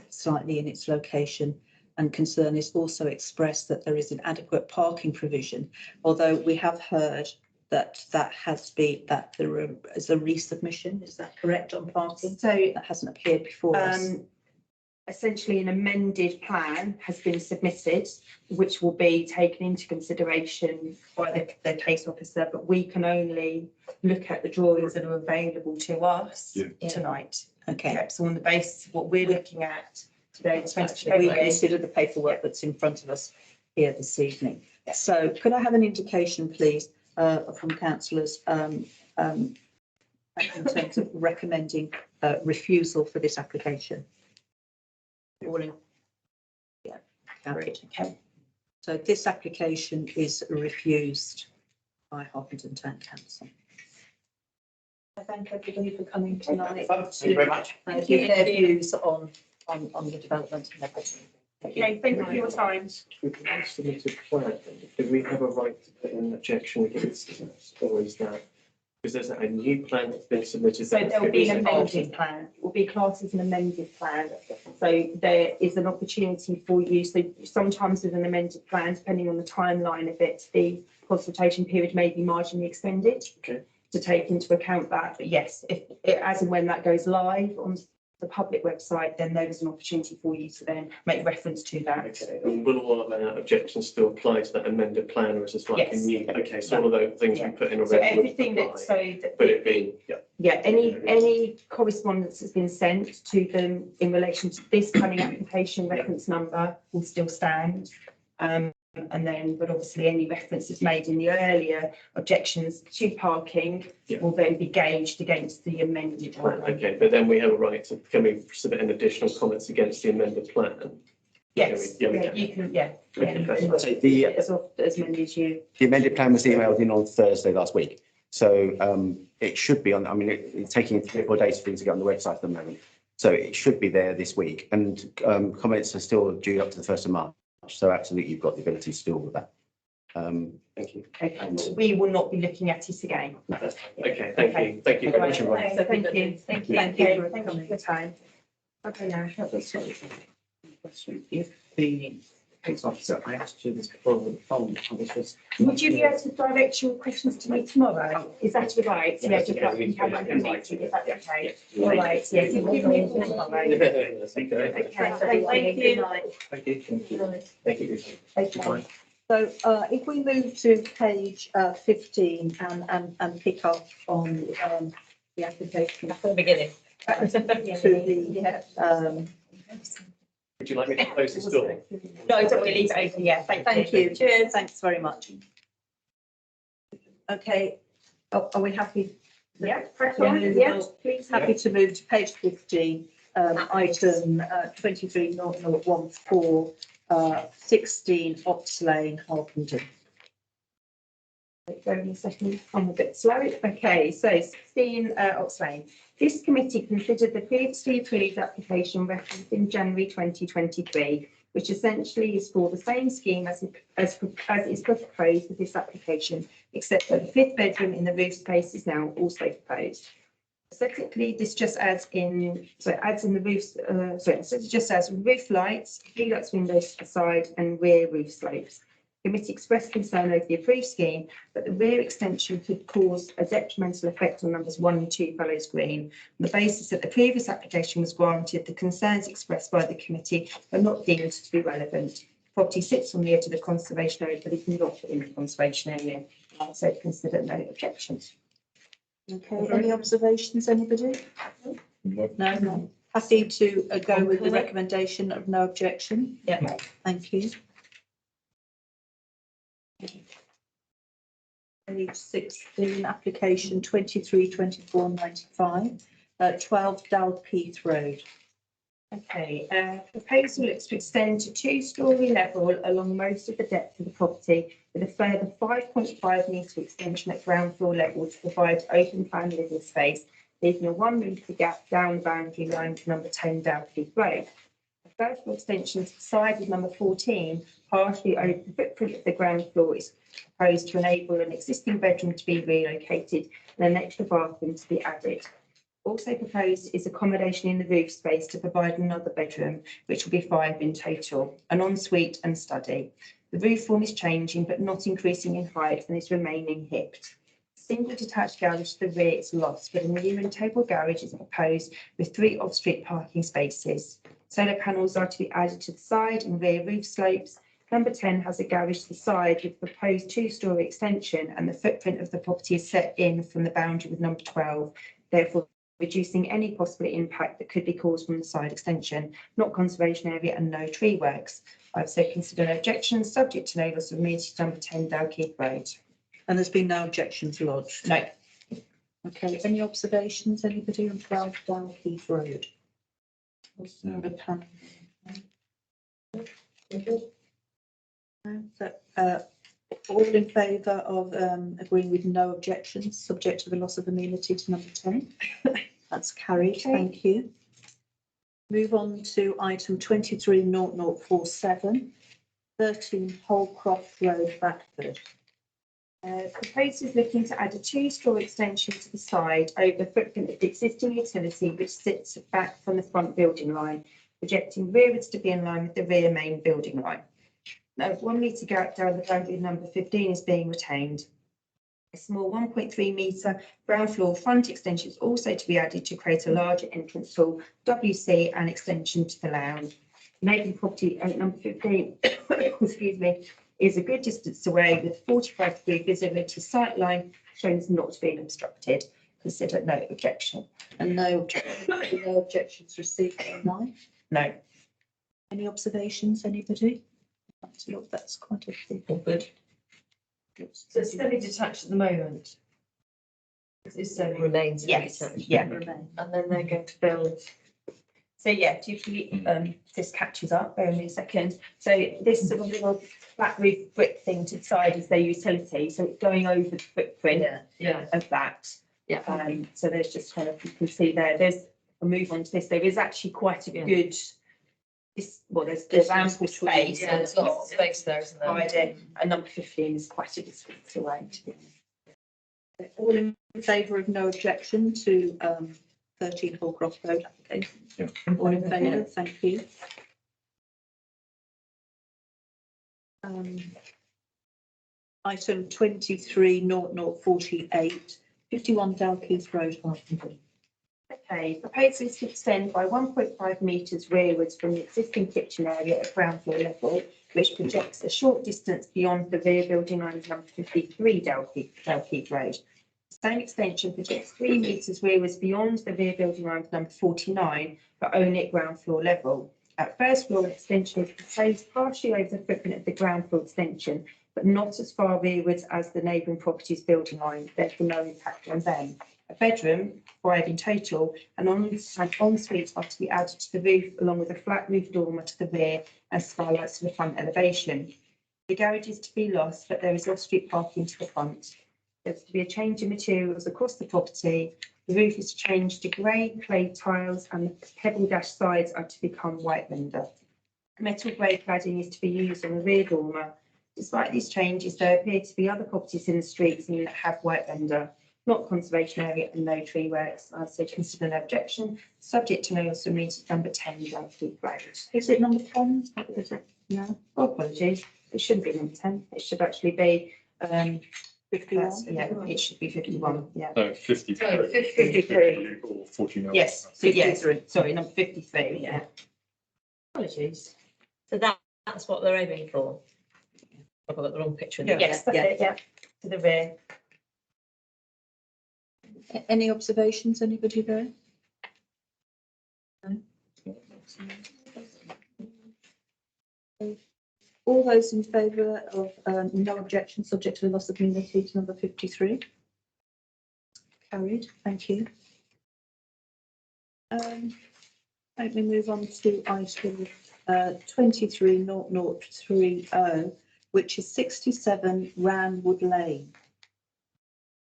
slightly in its location. And concern is also expressed that there is inadequate parking provision, although we have heard that has been, that there is a resubmission, is that correct, on parking? So That hasn't appeared before us. essentially an amended plan has been submitted, which will be taken into consideration by the case officer, but we can only look at the drawings that are available to us tonight. Okay, Yeah, so on the basis of what we're looking at today, the 20th we February, consider the paperwork that's in front of us here this evening. So could I have an indication, please, from councillors in terms of recommending refusal for this application? All in. Yeah, carried. Okay. So this application is refused by Harpenden Town Council. I thank everybody for coming tonight. Thank you very much. Give their views on the development and everything. Okay, thank you for your time. We can submit a plan. Do we have a right to put an objection against this, or is that, because there's a new plan that's been submitted? So there will be an amended plan. It will be classed as an amended plan. So there is an opportunity for you. So sometimes with an amended plan, depending on the timeline of it, the consultation period may be marginally extended. Okay. To take into account that. But yes, if as and when that goes live on the public website, then there is an opportunity for you to then make reference to that. Okay, and will all our objections still apply to that amended plan, or is this like a Yes. new? Okay, so all of those things we put in So already. would everything that, apply, so that. But it being, Any correspondence that's been sent to them in relation to this planning application reference number will still stand. And then, but obviously any references made in the earlier objections to parking will then be gauged against the amended one. okay, but then we have a right to, can we submit an additional comments against the amended plan? Yes, Yeah, we yeah, can. you can, yeah. Okay, Yeah. So the As many as you. amended plan was emailed in on Thursday last week. So it should be on, I mean, it's taking 3 or 4 days for things to get on the website at the moment. So it should be there this week, and comments are still due up to the 1st of March. So absolutely, you've got the ability to deal with that. Thank you. Okay, we will not be looking at it again. Okay, thank you. Thank you very much. Right, so thank you. Thank you. Thank you for Thank you coming. for your time. Okay, now. If the case officer, I asked you this before on the phone, I was just. Would you be able to direct your questions to me tomorrow? Is that all right? Yeah, just like we have like a meeting, if that's okay. All right, yes, you give me a call tomorrow. Okay, thank you. Thank you. Thank you. Okay. So if we move to page 15 and pick up on the application From the beginning. to the Would you like me to close this door? No, don't we leave it open? Yeah, Thank you. Cheers. Thanks very much. Okay, are we happy? Yeah, press Yeah. on, yeah, please. Happy to move to page 15, item 230014, 16 Ox Lane, Harpenden. Go in a second, I'm a bit slow. Okay, so 16 Ox Lane. This committee considered the previously approved application referenced in January 2023, which essentially is for the same scheme as is proposed with this application, except that the fifth bedroom in the roof space is now also proposed. Aesthetically, this just adds in, so it adds in the roofs, so it just adds roof lights, helix windows to the side and rear roof slopes. The committee expressed concern over the approved scheme that the rear extension could cause a detrimental effect on numbers 1 and 2 Fellows Green. On the basis that the previous application was granted, the concerns expressed by the committee are not deemed to be relevant. Property sits on the edge of the conservation area, but is not in the conservation area. So consider no objections. Okay, any observations, anybody? No. Happy to go with the recommendation of no objection? Yeah. Thank you. Page 16, application 232495, 12 Dalkeith Road. Okay, proposal looks to extend to 2-storey level along most of the depth of the property with a further 5.5 metre extension at ground floor level to provide open plan living space, leaving a 1 metre gap down the boundary line to number 10 Dalkeith Road. The vertical extension to the side of number 14, partially over the footprint of the ground floor, is proposed to enable an existing bedroom to be relocated and an extra bathroom to be added. Also proposed is accommodation in the roof space to provide another bedroom, which will be 5 in total, an ensuite and study. The roof form is changing but not increasing in height and is remaining hipped. Single detached garage to the rear is lost, but a new and-table garage is proposed with 3 off-street parking spaces. Solar panels are to be added to the side and rear roof slopes. Number 10 has a garage to the side with proposed 2-storey extension, and the footprint of the property is set in from the boundary with number 12, therefore reducing any possible impact that could be caused from the side extension, not conservation area and no tree works. I've said consider no objections, subject to no loss of immunity to number 10 Dalkeith Road. And there's been no objections lodged? No. Okay, any observations, anybody on 12 Dalkeith Road? Solar panel. No, so, all in favour of agreeing with no objections, subject to the loss of immunity to number 10? That's carried, Okay. thank you. Move on to item 230047, 13 Holcroft Road, Batford. Proposal is looking to add a 2-storey extension to the side over the footprint of the existing utility, which sits back from the front building line, projecting rearwards to be in line with the rear main building line. Now, 1 metre gap down the boundary number 15 is being retained. A small 1.3 metre ground floor front extension is also to be added to create a larger entrance hall, WC, and extension to the lounge. Neighbouring property at number 15, excuse me, is a good distance away with 45-degree visibility sight line shown as not being obstructed. Consider no objection. And no objections received online? No. Any observations, anybody? That's quite a big good. So it's semi-detached at the moment. It's remains Yes, semi-detached. yeah. And then they're going to build. So yeah, this catches up, bear with me a second. So this sort of little flat roof brick thing to the side is their utility, so it's going over the footprint Yeah. of that. Yeah. So there's just kind of, you can see there's a move on to this, there is actually quite a good, there's ample space. Yeah, there's lots of space there, isn't there? Provided, and number 15 is quite a distance away. All in favour of no objection to 13 Holcroft Road application? Yeah. All in favour, thank you. Item 230048, 51 Dalkeith Road, Harpenden. Okay, proposal is to extend by 1.5 metres rearwards from the existing kitchen area at ground floor level, which projects a short distance beyond the rear building line of number 53 Dalkeith Road. The same extension projects 3 metres rearwards beyond the rear building line of number 49, but only at ground floor level. At first floor, an extension is proposed partially over the footprint of the ground floor extension, but not as far rearwards as the neighbouring property's building line, therefore no impact on them. A bedroom, 5 in total, and ensuite are to be added to the roof, along with a flat roof dormer to the rear and skylights to the front elevation. The garage is to be lost, but there is off-street parking to the front. There's to be a change in materials across the property. The roof is to change to grey clay tiles and the pebble dash sides are to become white render. Metal grey cladding is to be used on the rear dormer. Despite these changes, there appear to be other properties in the street that have white render, not conservation area and no tree works. I say consider an objection, subject to notice and read number 10, Blanfleet Road. Is it number 10? Is it? No. Oh, apologies, it shouldn't be number 10, it should actually be 51. yeah, it should be 51, yeah. No, 53. 53. Or 49. Yes, so yes, sorry, number 53, yeah. Apologies. So that's what they're aiming for. I've got the wrong picture. Yeah. Yes, that's it, yeah, to the rear. Any observations, anybody there? No? All those in favour of no objection, subject to the loss of immunity to number 53? Carried, thank you. Let me move on to item 230030, which is 67 Ranwood Lane.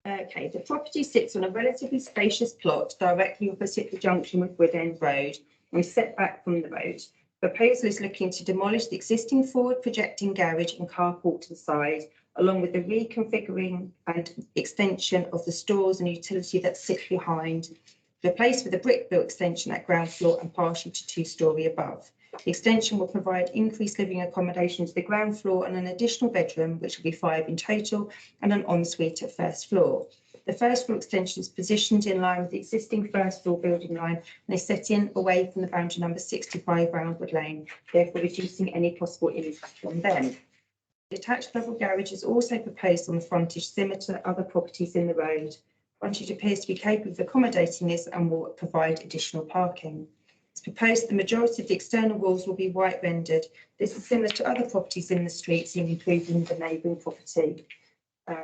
Okay, the property sits on a relatively spacious plot directly opposite the junction with Wood End Road and set back from the road. The proposal is looking to demolish the existing forward projecting garage and carport to the side, along with the reconfiguring and extension of the stores and utility that sit behind, replaced with a brick-built extension at ground floor and partial to 2-storey above. The extension will provide increased living accommodation to the ground floor and an additional bedroom, which will be 5 in total, and an ensuite at first floor. The first floor extension is positioned in line with the existing first floor building line and is set in away from the boundary number 65 Roundwood Lane, therefore reducing any possible impact on them. The attached double garage is also proposed on the frontage similar to other properties in the road. Frontage appears to be capable of accommodating this and will provide additional parking. It's proposed the majority of the external walls will be white rendered. This is similar to other properties in the street, seen including the neighbouring property.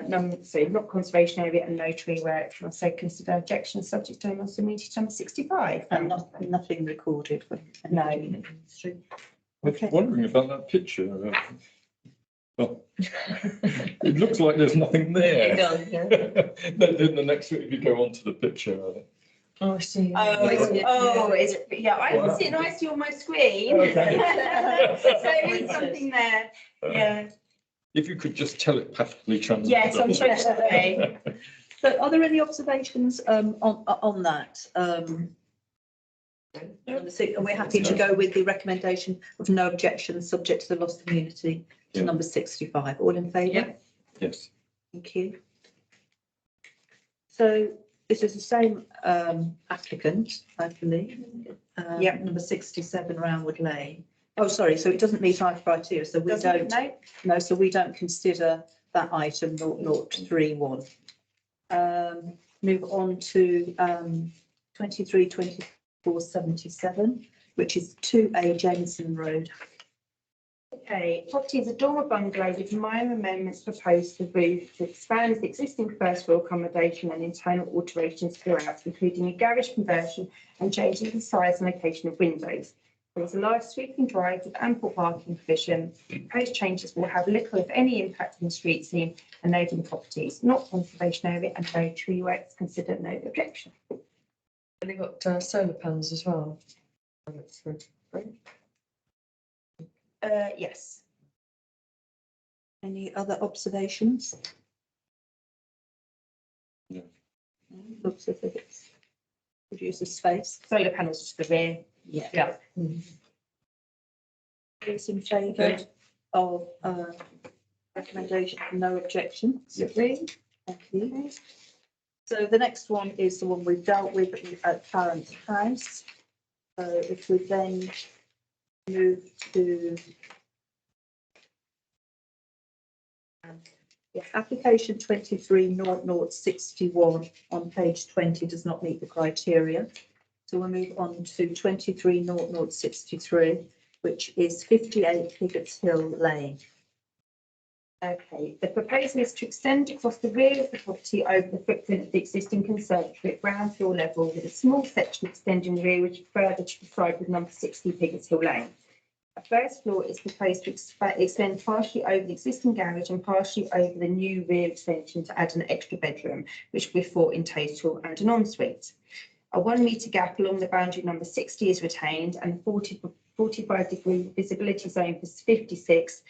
Not conservation area and no tree work. I'll say consider objection subject to also meeting number 65. And nothing recorded. No. I was wondering about that picture. Well, it looks like there's nothing there. It does, yeah. Then the next week, if you go on to the picture, Oh, I see. Is it? Yeah, I can see it nicely on my screen. Okay. So there is something there. Yeah. if you could just tell it perfectly translated. Yes, I'm sure it's okay. So are there any observations on that? And we're happy to go with the recommendation of no objection, subject to the loss of immunity to number 65. All in favour? Yes. Thank you. So this is the same applicant, I believe. Number 67 Roundwood Lane. Oh, sorry, so it doesn't meet our criteria, so we don't. No, so we don't consider that item 0031. Move on to 232477, which is 2A Jameson Road. Okay, property is a dormer bungalow with minor amendments proposed to the roof to expand the existing first floor accommodation and internal alterations throughout, including a garage conversion and changing the size and location of windows. There is a large sweeping drive with ample parking provision. Proposed changes will have little, if any, impact on the street scene and neighbouring properties, not conservation area, and no tree works considered no objection. And they've got solar panels as well. Yes. Any other observations? No. Looks as if it's produces space. Solar panels to the rear. Yeah. Those in favour of recommendation, no objection? Yes. Thank you. So the next one is the one we've dealt with at Clarence House. So if we then move to application 230061 on page 20 does not meet the criteria. So we'll move on to 230063, which is 58 Higgots Hill Lane. Okay, the proposal is to extend across the rear of the property over the footprint of the existing conservatory at ground floor level with a small section extending rearward further to the side with number 60 Higgots Hill Lane. A first floor is proposed to extend partially over the existing garage and partially over the new rear extension to add an extra bedroom, which will be 4 in total, and an ensuite. A 1 metre gap along the boundary number 60 is retained, and the 45-degree visibility zone for 56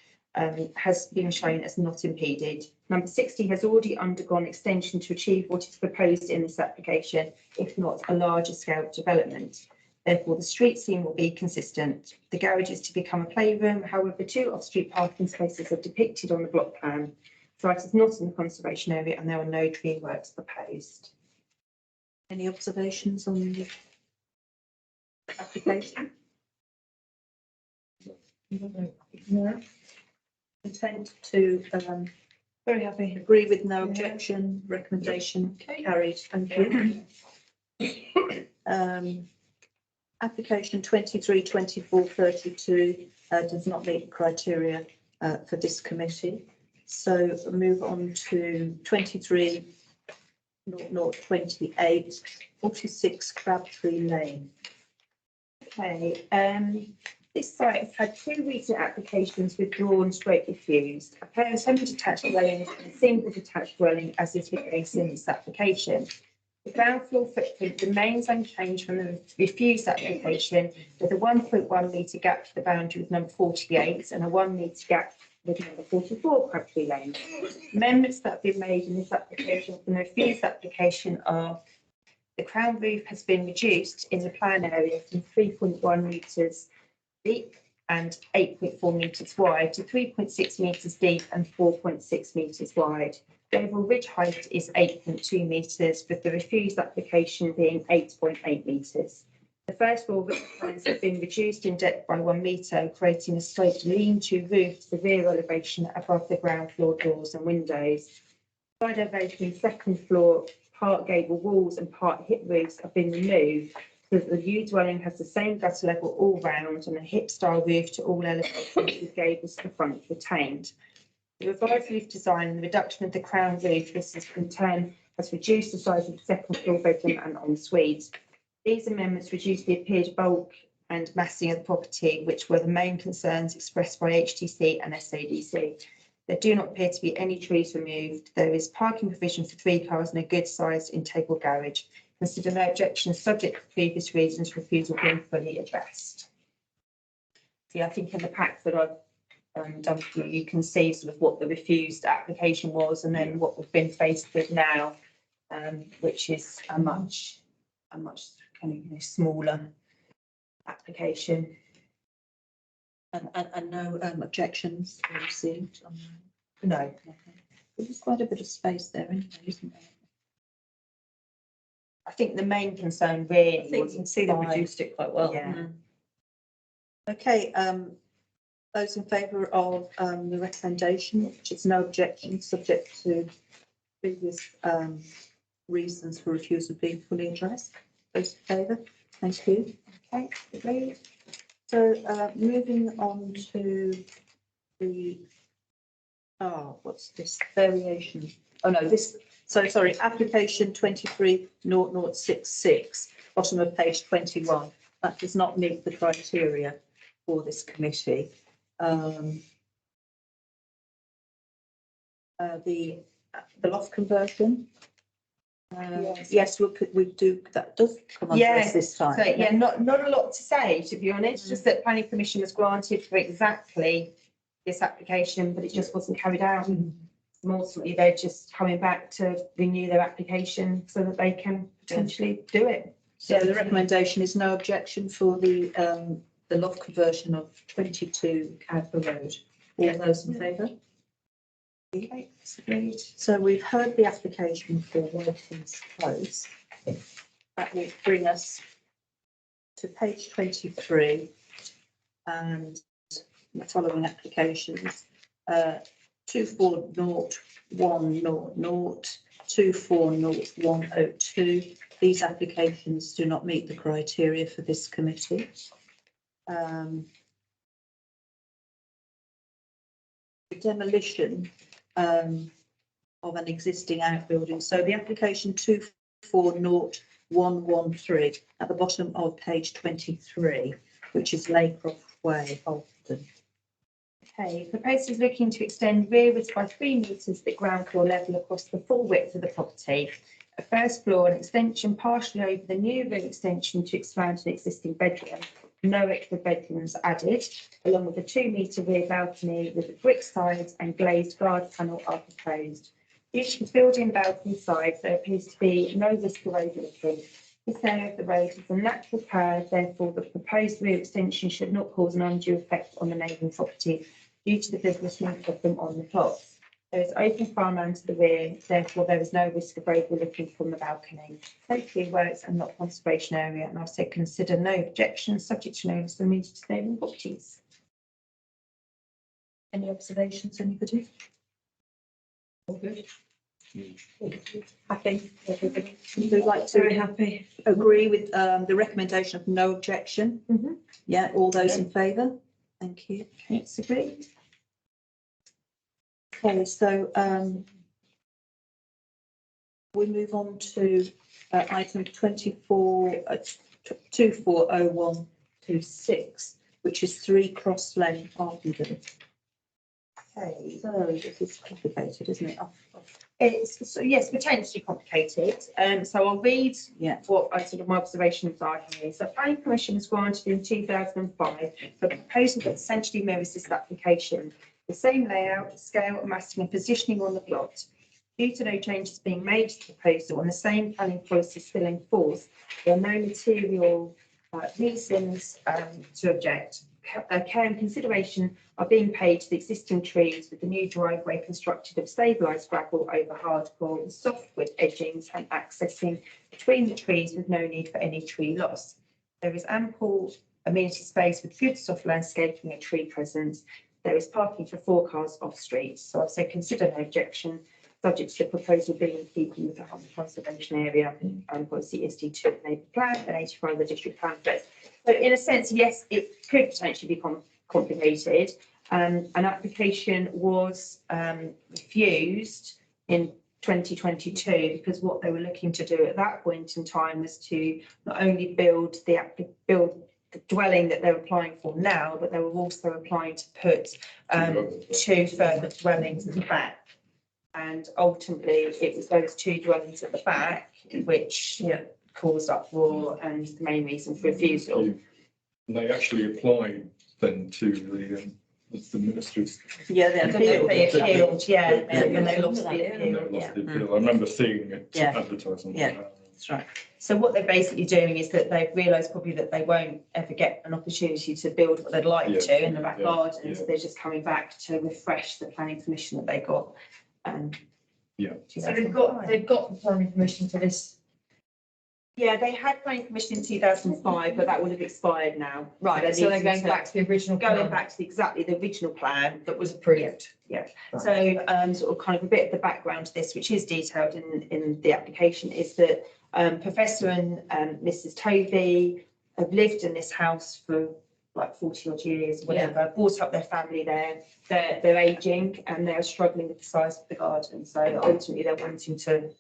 has been shown as not impeded. Number 60 has already undergone extension to achieve what is proposed in this application, if not a larger scale development. Therefore, the street scene will be consistent. The garage is to become a playroom. However, 2 off-street parking spaces are depicted on the block plan. The site is not in the conservation area and there are no tree works proposed. Any observations on the application? No. Content to Very happy. agree with no objection, recommendation carried. Thank you. Application 232432 does not meet the criteria for this committee. So we'll move on to 230028, 46 Crabtree Lane. Okay, this site has had 2 recent applications withdrawn straight refused. A pair of semi-detached dwellings and a single detached dwelling, as is the case in this application. The ground floor footprint remains unchanged from the refused application, with a 1.1 metre gap to the boundary with number 48 and a 1 metre gap with number 44 Crabtree Lane. Amendments that have been made in this application from the refused application are: the crown roof has been reduced in the plan area from 3.1 metres deep and 8.4 metres wide to 3.6 metres deep and 4.6 metres wide. The overall ridge height is 8.2 metres, with the refused application being 8.8 metres. The first floor ridge lines have been reduced in depth by 1 metre, creating a sloped lean-to roof to the rear elevation above the ground floor doors and windows. Side elevation in second floor, part gable walls and part hip roofs have been removed, so that the new dwelling has the same gutter level all round and a hip-style roof to all elevations with gables to the front retained. The revised roof design and the reduction of the crown roof, this has in turn has reduced the size of the second floor bedroom and ensuite. These amendments reduce the appeared bulk and massing of the property, which were the main concerns expressed by HTC and SADC. There do not appear to be any trees removed. There is parking provision for 3 cars in a good-sized integral garage. Consider no objections subject to previous reasons, refusal being fully addressed. See, I think in the pack that I've done for you, you can see sort of what the refused application was and then what we've been faced with now, which is a much kind of smaller application. And no objections received on that? No. There's quite a bit of space there, isn't there? I think the main concern really I think was you can see they by- reduced it quite well. Yeah. Okay, those in favour of the recommendation, which is no objection, subject to previous reasons for refusal being fully addressed. Those in favour? Thank you. Okay, agreed. So moving on to the, what's this variation? Oh no, this, so sorry, application 230066, bottom of page 21. That does not meet the criteria for this committee. The loft conversion. Yes, we do, that does come under us this time. So yeah, not a lot to say, to be honest, just that planning permission was granted for exactly this application, but it just wasn't carried out. And ultimately, they're just coming back to renew their application so that they can potentially do it. So the recommendation is no objection for the loft conversion of 22 Cadbury Road. All those in favour? Okay, that's agreed. So we've heard the application for Whiting's Close. That will bring us to page 23 and the following applications. 240100, 240102, these applications do not meet the criteria for this committee. The demolition of an existing outbuilding. So the application 240113 at the bottom of page 23, which is Laycroft Way, Holton. Okay, proposal is looking to extend rear width by 3 metres at ground floor level across the full width of the property. A first floor, an extension partially over the new rear extension to expand an existing bedroom. No extra bedrooms added, along with a 2-metre rear balcony with brick sides and glazed guard panel are proposed. Due to the building balcony sides, there appears to be no risk of overlooking. This area of the road is a natural curve, therefore the proposed rear extension should not cause an undue effect on the neighbouring property due to the business need of them on the plots. There is open farmland to the rear, therefore there is no risk of overlooking from the balcony. Safety works and not conservation area, and I've said consider no objections, subject to notice of the meeting to neighbouring properties. Any observations, anybody? All good? Happy? Everybody? Who'd like to happy. agree with the recommendation of no objection? Mhm. Yeah, all those in favour? Thank you. Okay, it's agreed. Okay, so we move on to item 240126, which is 3 Cross Lane, Harpenden. Okay. So this is complicated, isn't it? It's, so yes, potentially complicated. So I'll read Yeah. what my observations are here. So planning permission was granted in 2005 for a proposal that essentially mirrors this application. The same layout, scale, massing and positioning on the plot. Due to no changes being made to the proposal and the same planning policy still in force, there are no material reasons to object. Care and consideration are being paid to the existing trees with the new driveway constructed of stabilised gravel over hardcore and softwood edgings and accessing between the trees with no need for any tree loss. There is ample amenity space with good soft landscaping and tree presence. There is parking for 4 cars off street. So I've said consider no objection, subject to the proposal being in keeping with the Harpenden Conservation Area and policy SD2 neighbour plan and 85 of the district plan. So in a sense, yes, it could potentially be complicated. An application was refused in 2022 because what they were looking to do at that point in time was to not only build the dwelling that they're applying for now, but they were also applying to put 2 further dwellings at the back. And ultimately, it was those 2 dwellings at the back which caused uproar and the main reason for refusal. They actually applied then to the ministers. Yeah, They appealed, and they lost the appeal. I remember seeing it Yeah. advertised on. Yeah. That's right. So what they're basically doing is that they've realised probably that they won't ever get an opportunity to build what they'd like Yeah, to in the back yeah, garden. So yeah. they're just coming back to refresh the planning permission that they got. So they've got the planning permission for this. Yeah, they had planning permission in 2005, but that would have expired now. Right, so they're needing going to- back to the original Going plan back to exactly the original plan. that was approved. So sort of kind of a bit of the background to this, which is detailed in the application, is that Professor and Mrs. Tovey have lived in this house for like 40 odd years, whatever, brought up their family there. They're aging and they're struggling with the size of the garden. So ultimately they're wanting to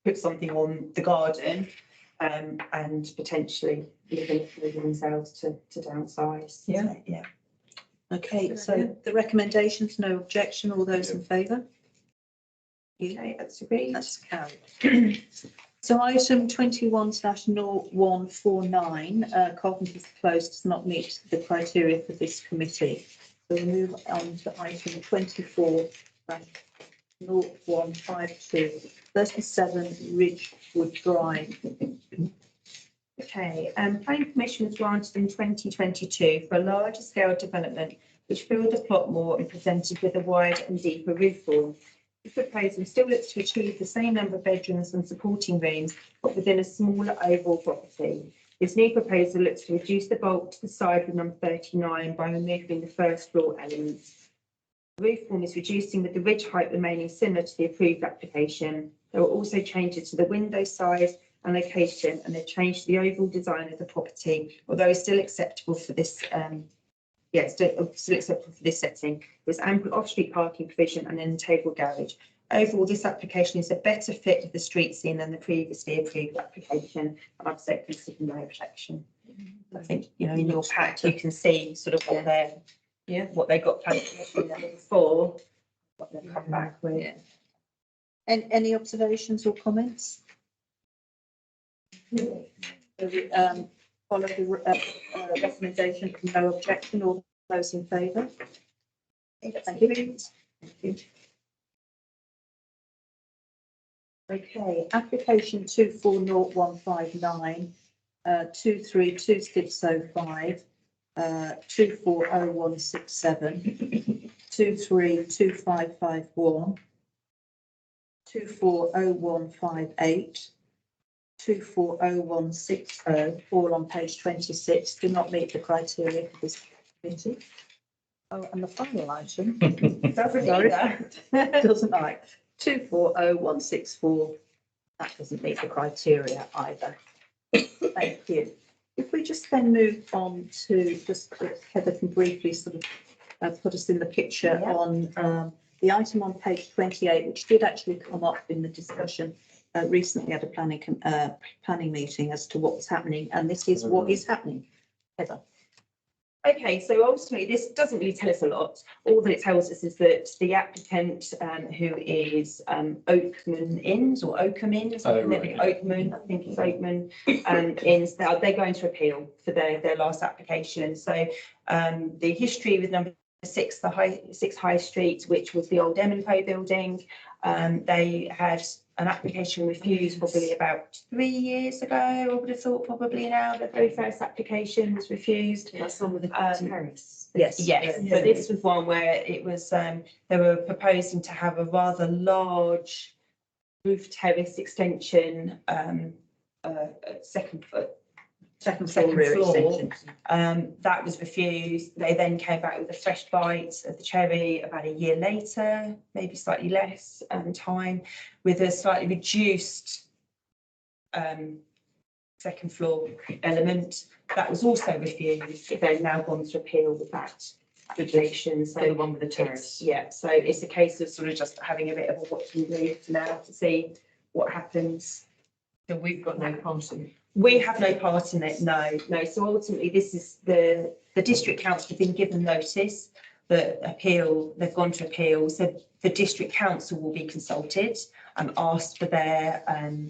put something on the garden and potentially live themselves to downsize. Yeah. So, yeah. Okay, so the recommendations, no objection, all those in favour? Okay, that's agreed. That's carried. So item 21/0149, Carpenter's Close does not meet the criteria for this committee. So we move on to item 24/0152, 37 Ridgewood Drive. Okay, planning permission was granted in 2022 for a larger scale development which filled the plot more and presented with a wide and deeper roof form. The proposal still looks to achieve the same number of bedrooms and supporting rooms, but within a smaller overall property. This new proposal looks to reduce the bulk to the side with number 39 by removing the first floor elements. The roof form is reducing with the ridge height remaining similar to the approved application. There are also changes to the window size and location, and they've changed the overall design of the property, although it's still acceptable for this, still acceptable for this setting. There's ample off-street parking provision and an integral garage. Overall, this application is a better fit with the street scene than the previously approved application. And I've said consider no objection. I think, in your pack, you can see sort of what what they got planned before, what they've come back with. Yeah. Any observations or comments? Follow the recommendation, no objection, all those in favour? Thank you. Thank you. Okay, application 240159, 232605, 240167, 232551, 240158, 240160, all on page 26, do not meet the criteria for this committee. Oh, and the final item doesn't like 240164. That doesn't meet the criteria either. Thank you. If we just then move on to just Heather can briefly sort of put us in the picture on the item on page 28, which did actually come up in the discussion recently at a planning meeting as to what was happening, and this is what is happening. Heather. Okay, so ultimately, this doesn't really tell us a lot. All that it tells us is that the applicant, who is Oakman Inns or Oakham Inns, Oakman, I think it's Oakman Inns, they're going to appeal for their last application. So the history with number 6, the 6 High Street, which was the old M&Po building, they had an application refused probably about 3 years ago. I would have thought probably now the very first application was refused. That's one with the terrace. Yes. But this was one where it was they were proposing to have a rather large roof terrace extension, second floor rear extension. That was refused. They then came back with a fresh bite of the cherry about a year later, maybe slightly less time, with a slightly reduced second floor element. That was also refused. They've now gone to appeal with that regulation. So the one with the terrace. So it's a case of sort of just having a bit of a watching brief now to see what happens. So we've got no part in it. We have no part in it, no. So ultimately, this is the district council have been given notice that they've gone to appeal. So the district council will be consulted and asked for their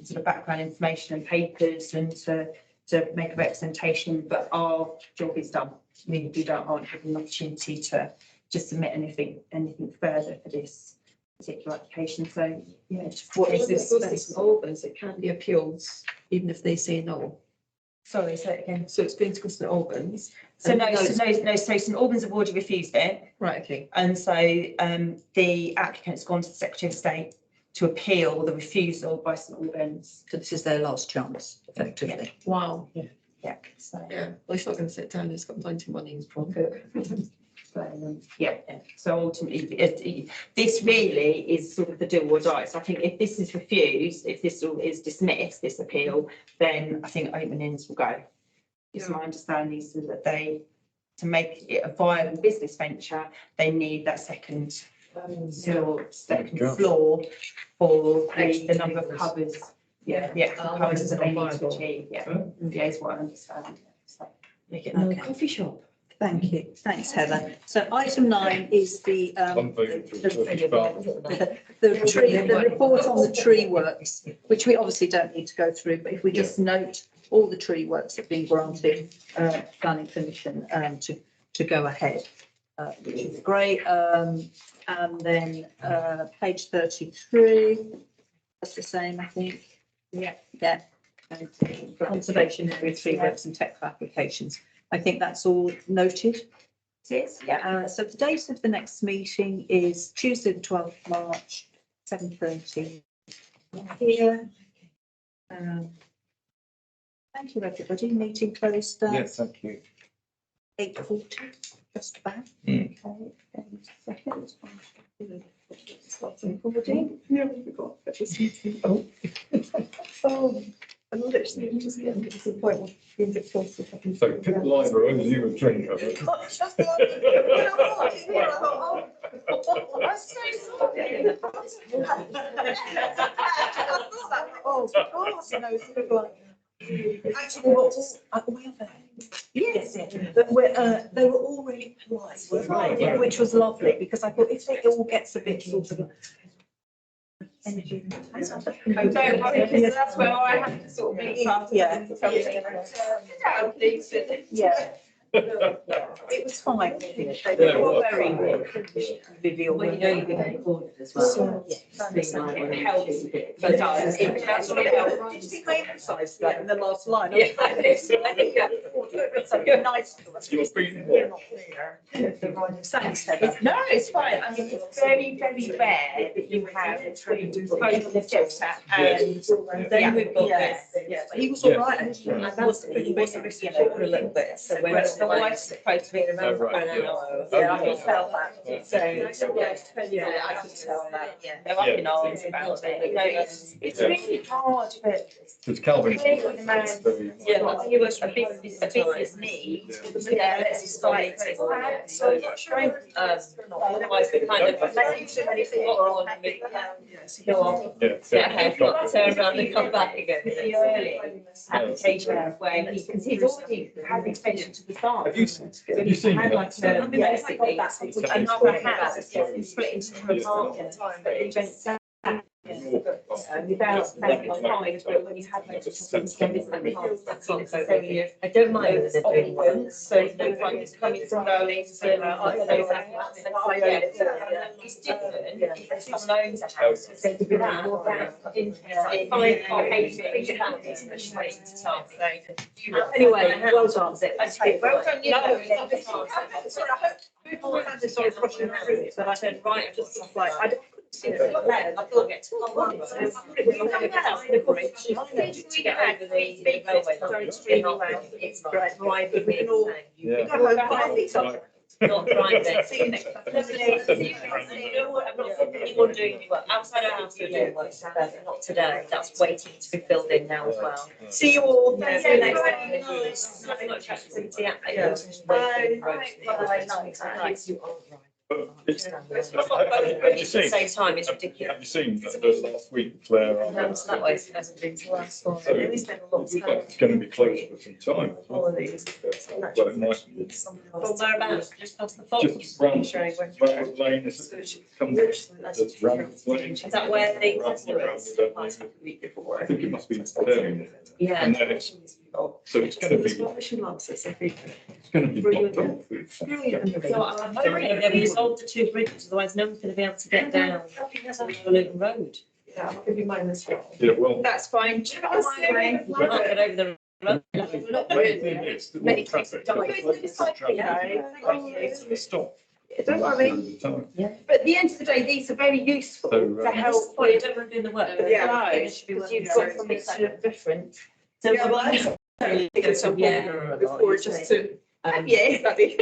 sort of background information and papers and to make a representation, but our job is done. We aren't having an opportunity to submit anything further for this particular application. So What is this? St Albans, it can be appealed even if they say no. Sorry, say it again. So it's going to go to St Albans. So so St Albans have already refused it. Right, okay. And so the applicant's gone to the Secretary of State to appeal the refusal by St Albans. So this is their last chance, effectively. Wow. So, Well, he's not going to sit down, he's got plenty of money in his pocket. So ultimately, this really is sort of the do or die. So I think if this is refused, if this is dismissed, this appeal, then I think Oakman Inns will go. It's my understanding so that to make it a viable business venture, they need that second floor for the number of covers. Covers that they need to achieve. Is what I understand. So, Make it another Okay. coffee shop. Thank you. Thanks, Heather. So item 9 is the report on the tree works, which we obviously don't need to go through, but if we just note all the tree works that have been granted planning permission to go ahead, which is great. And then page 33, that's the same, I think. Yeah. And conservation area tree works and technical applications. I think that's all noted. Yes. So the date of the next meeting is Tuesday, the 12th of March, 7:30 here. Thank you, everybody. Meeting closed. Yes, thank you. 8:40, just about. Mm. Okay, second. Yeah, we forgot. Oh. I'm literally just getting to the point of being a bit closer. So pit liner owes you a drink, I reckon. Oh, gosh, no, it's good one. Actually, what was, we are there. Yes, but they were all really polite, which was lovely, because I thought if it all gets a bit sort of. Energy. Don't worry, because that's where I have to sort of be. Yeah. Down, please. Yeah. It was fine. They were all very vivial. Well, you know you've been recorded as well. So, It helps. It does. It helps. Did you think I emphasised that in the last line? Yeah. It's so nice. You're feeling You're not there. Thanks, Heather. No, it's fine. I mean, it's very, very rare that you have both the Jetta and. Then we've got Yeah, this. yeah, but he was all right. Yeah. And that was, he wasn't risky for a little bit, so when Whereas the wife's supposed to be Oh, around for right, an hour. yeah, I could tell that. So, yeah, I can tell that, yeah. They're up in arms about it. No, it's really hard, but Because Calvin. clearly the man, Yeah. he was a business need. Yeah, let's just fight it. So, trying, Otherwise, we kind of. Go on. Yeah. Get ahead, not turn around and come back again. the early application where because he's already had the extension to the farm. Have you seen Had like that? basically another house split into two apartments, but he went down. Without making a noise, but when you have like I don't mind the occupants, so no one is coming from Rowley's. It's different if someone owns a house, it's going to be that. I hate it, especially to time, so. Anyway, well done. Okay, well done, you know. Sorry, I hope people had this sort of rushing through it, but I said, right, I just was like, I don't. See, I thought it to get over the railway. It's Right, but we can all. Yeah. Go home, buy these up. Not private. See you next time. I'm not anyone doing any work outside our house. You're doing work, but not today. That's waiting to be filled in now as well. See you all. Yeah, See you next time. Not much activity at. Yeah. But it's- Have you At the seen? same time, it's ridiculous. Have you seen that last week, Claire? That's that way, it hasn't been to us. So it's going to be closed for some time. Well, it might be. Well, whereabouts? Just past the fox. Just round Lane is comes that's round Lane. Is that where the? I think it must be there. Yeah. And then it's, so it's going to be, it's going to be blocked off. So I'm hoping they've resolved the two bridges, otherwise no one's going to be able to get down Luton Road. Yeah, I'll give you mine as well. Yeah, well. That's fine. You can't get over the road. Not really. It's the Many traffic. Stop. Don't worry. Time. But at the end of the day, these are very useful So, to help Well, you with. don't want to do the work. Yeah, It should be because working you've got very something quickly. to look different. So Yeah, we're well, yeah. Before just to. Yeah, bloody.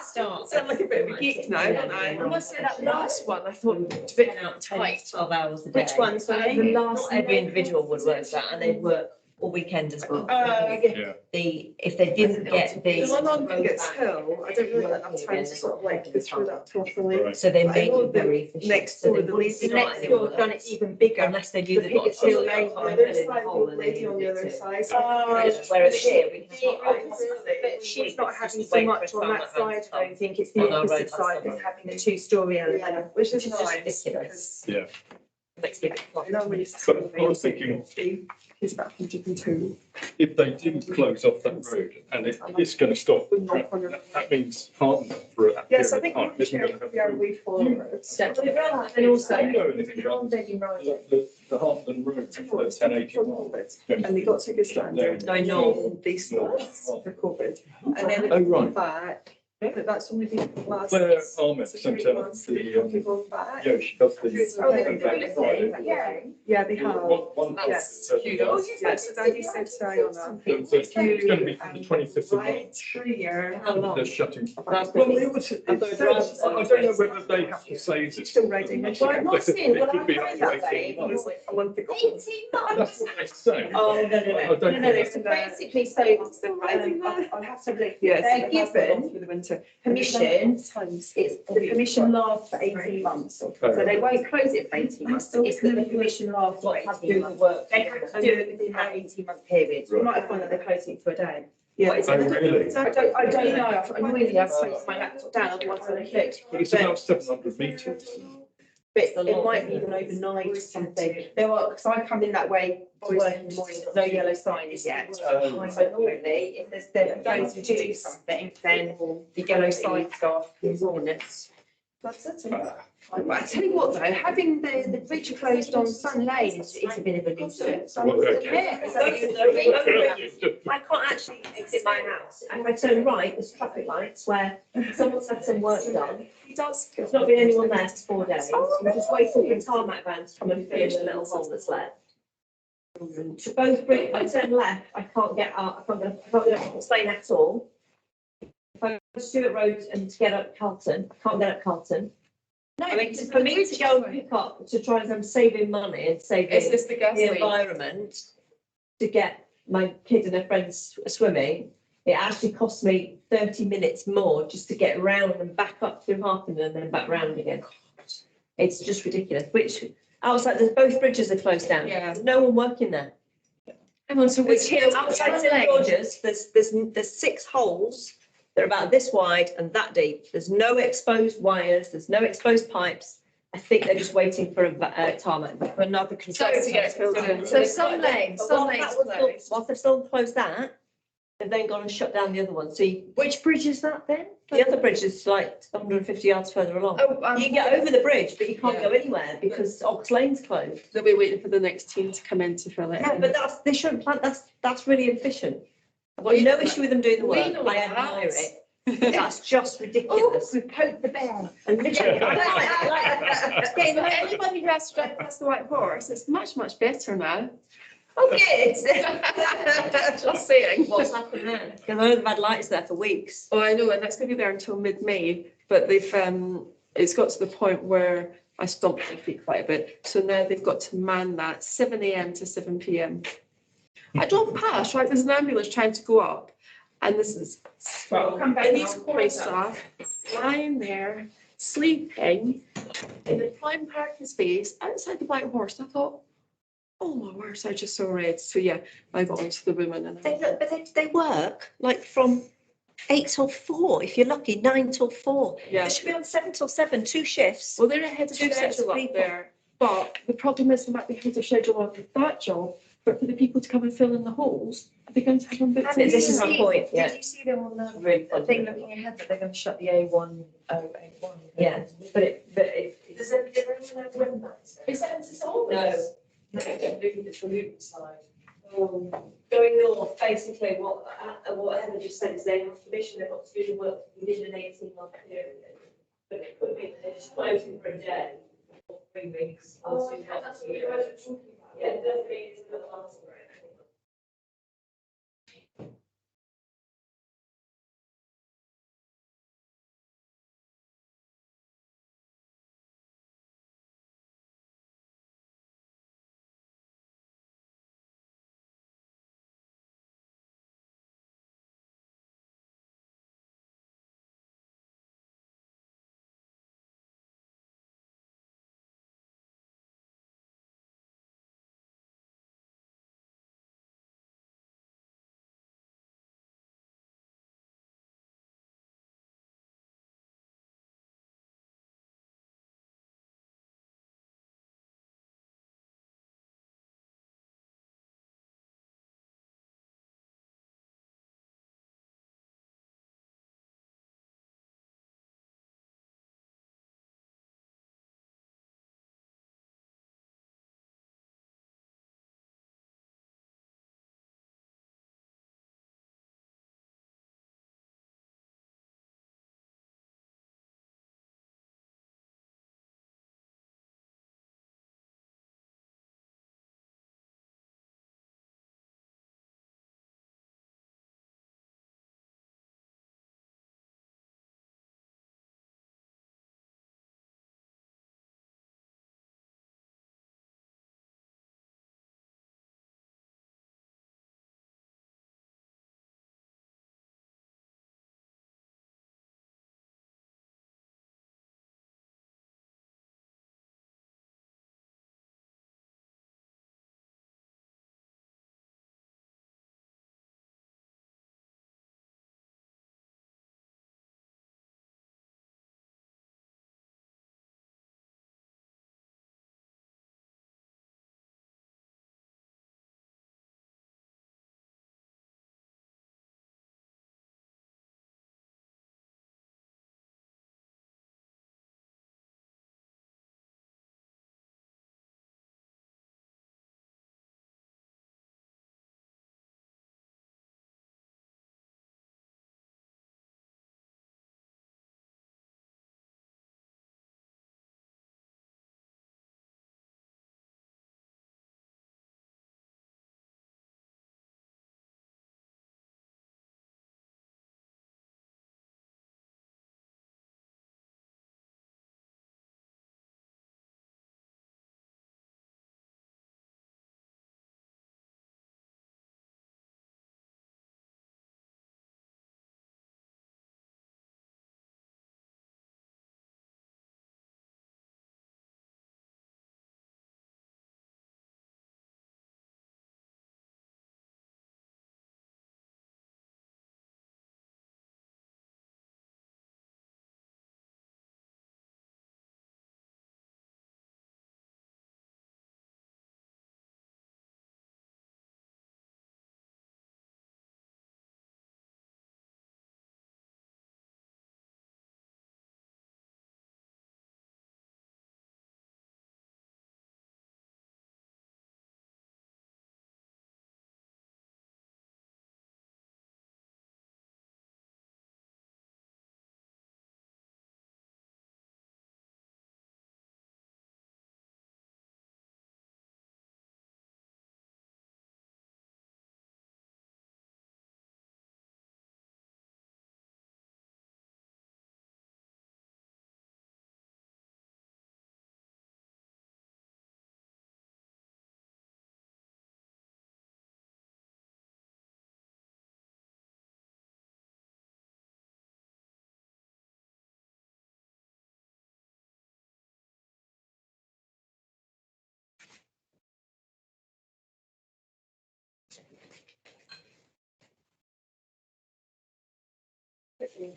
Start. Sound like a bit of a geek now, don't I? I must say that last one, I thought it was a bit Out 10, tight. 12 hours a day. Which one, sorry? The last. Not every individual would work that, and they'd work all weekend as well. Yeah. If they didn't get the. The one on Pigot's Hill, I don't really have time to sort of like go through that properly. Right. So they I make know it very efficient. next So door, they the wouldn't lady start Next any door work done it even bigger. Unless they do The the. Pigot's Hill lane, on the other side, the lady on the other side. Whereas here, we The can. opposite, but she's not having so much on that side, I don't think it's the On our road, opposite side that's of having a two-story element. Which is Which is just nice. ridiculous. Yeah. Makes me a bit I know when it's. But I was thinking, He's about 102. if they do close off that road and it's going to stop, that means Hartland for a Yes, I period think of time isn't going to we are have. way forward. And also, Do you know anything about the Hartland Road, the 1081? And they got tickets down there. No, no. They stopped for COVID. And then Oh, they right. came back But that's only been last. Claire Ahmed sent out the, Gone back. yeah, she does the. Oh, they've been listening, yeah. Yeah, they have. One. Yes. Oh, Yes, so Daddy said to Iona. It's going to be from the 25th of Right March. through here. They're shutting. That's Well, really- it was, I don't know whether they have to say this. Still ready. Well, I'm not seeing, well, I'm It could be going up to that 18 way. months. A month ago. 18 That's months. what they say. Oh, no, I don't no, think so basically, so, Still rising there. I'll have to look, Yes. they're given Through the winter. permission, Times. it's, the permission lasts for 18 months. So they won't close it for 18 months, it's that the permission lasts for 18 months. work. They have to do it within that 18-month period. You might find that they're closing it for a day. Yeah. Oh, really? I don't know, I'm really, I've closed my laptop down, otherwise I'd have looked. But it's about 700 metres. But it might be even overnight or something. There are, because I come in that way to work in the morning, no yellow signs yet. So normally, if they're going to do something, then the yellow signs are ordinance. That's it. But I tell you what though, having the bridge closed on Sun Lane is a bit of a nuisance. Yeah, so I can't actually exit my house. If I turn right, there's traffic lights where someone's had some work done. There's not been anyone there for 4 days. We're just waiting for the tarmac van to come and finish the little hole that's left. To both bridge, I turn left, I can't get up, I can't get up Spain at all. If I go to Stewart Road and to get up Carlton, I can't get up Carlton. I mean, for me to go and pick up, to try and I'm saving money and saving Is this the gas the leak? environment to get my kid and her friends swimming, it actually cost me 30 minutes more just to get round and back up through Harpenden and then back round again. It's just ridiculous, which outside, both bridges are closed down. Yeah. There's no one working there. Hang on, so Which outside St George's, there's 6 holes. They're about this wide and that deep. There's no exposed wires, there's no exposed pipes. I think they're just waiting for a tarmac, for another construction. to get filled in. So Sun Lane, But Sun whilst Lane's that was still- closed. Whilst they've still closed that, they've then gone and shut down the other one. So Which bridge is that then? the other bridge is like 150 yards further along. Oh, You can get over the bridge, but you can't go anywhere because Ox Lane's closed. They'll be waiting for the next team to come in to fill it. Yeah, but they shouldn't plant, that's really inefficient. I've got no issue with them doing the We work. know I that. admire it. That's just Oh, ridiculous. we poked the bear. And literally, Anybody who has to drive past the white horse, it's much, much better now. oh, good. Just saying. What's happened there? Because I know they've had lights there for weeks. Oh, I know, and that's going to be there until mid-May, but they've, it's got to the point where I stomped my feet quite a bit. So now they've got to man that 7 a.m. to 7 p.m. I drove past, right, there's an ambulance trying to go up, and this is, Right, I'll come back and and these I'll poor staff lying there, sleeping in a prime parking space outside the White Horse. I thought, oh my word, I just so red. So yeah, I got onto the woman and They work like from 8 till 4, if you're lucky, 9 till 4. yeah. They should be on 7 till 7, 2 shifts. Well, they're ahead of Two sets of schedule up people. there, but the problem is they might be ahead of schedule on that job, but for the people to come and fill in the holes, are they going to have them booked in? This is my point, yeah. Did you see them on the Really thing funny. looking ahead that they're going to shut the A1, A1? Yeah, but it. Does anyone know when that's? Is that it's all No. this? It's the Luton side. Going north, basically, what Heather just said is they have permission, they've got to do the work within an 18-month period. But it could be that they're just closing for a day, or 3 weeks, or 2 months. Yeah, definitely, it's a little answer. quickly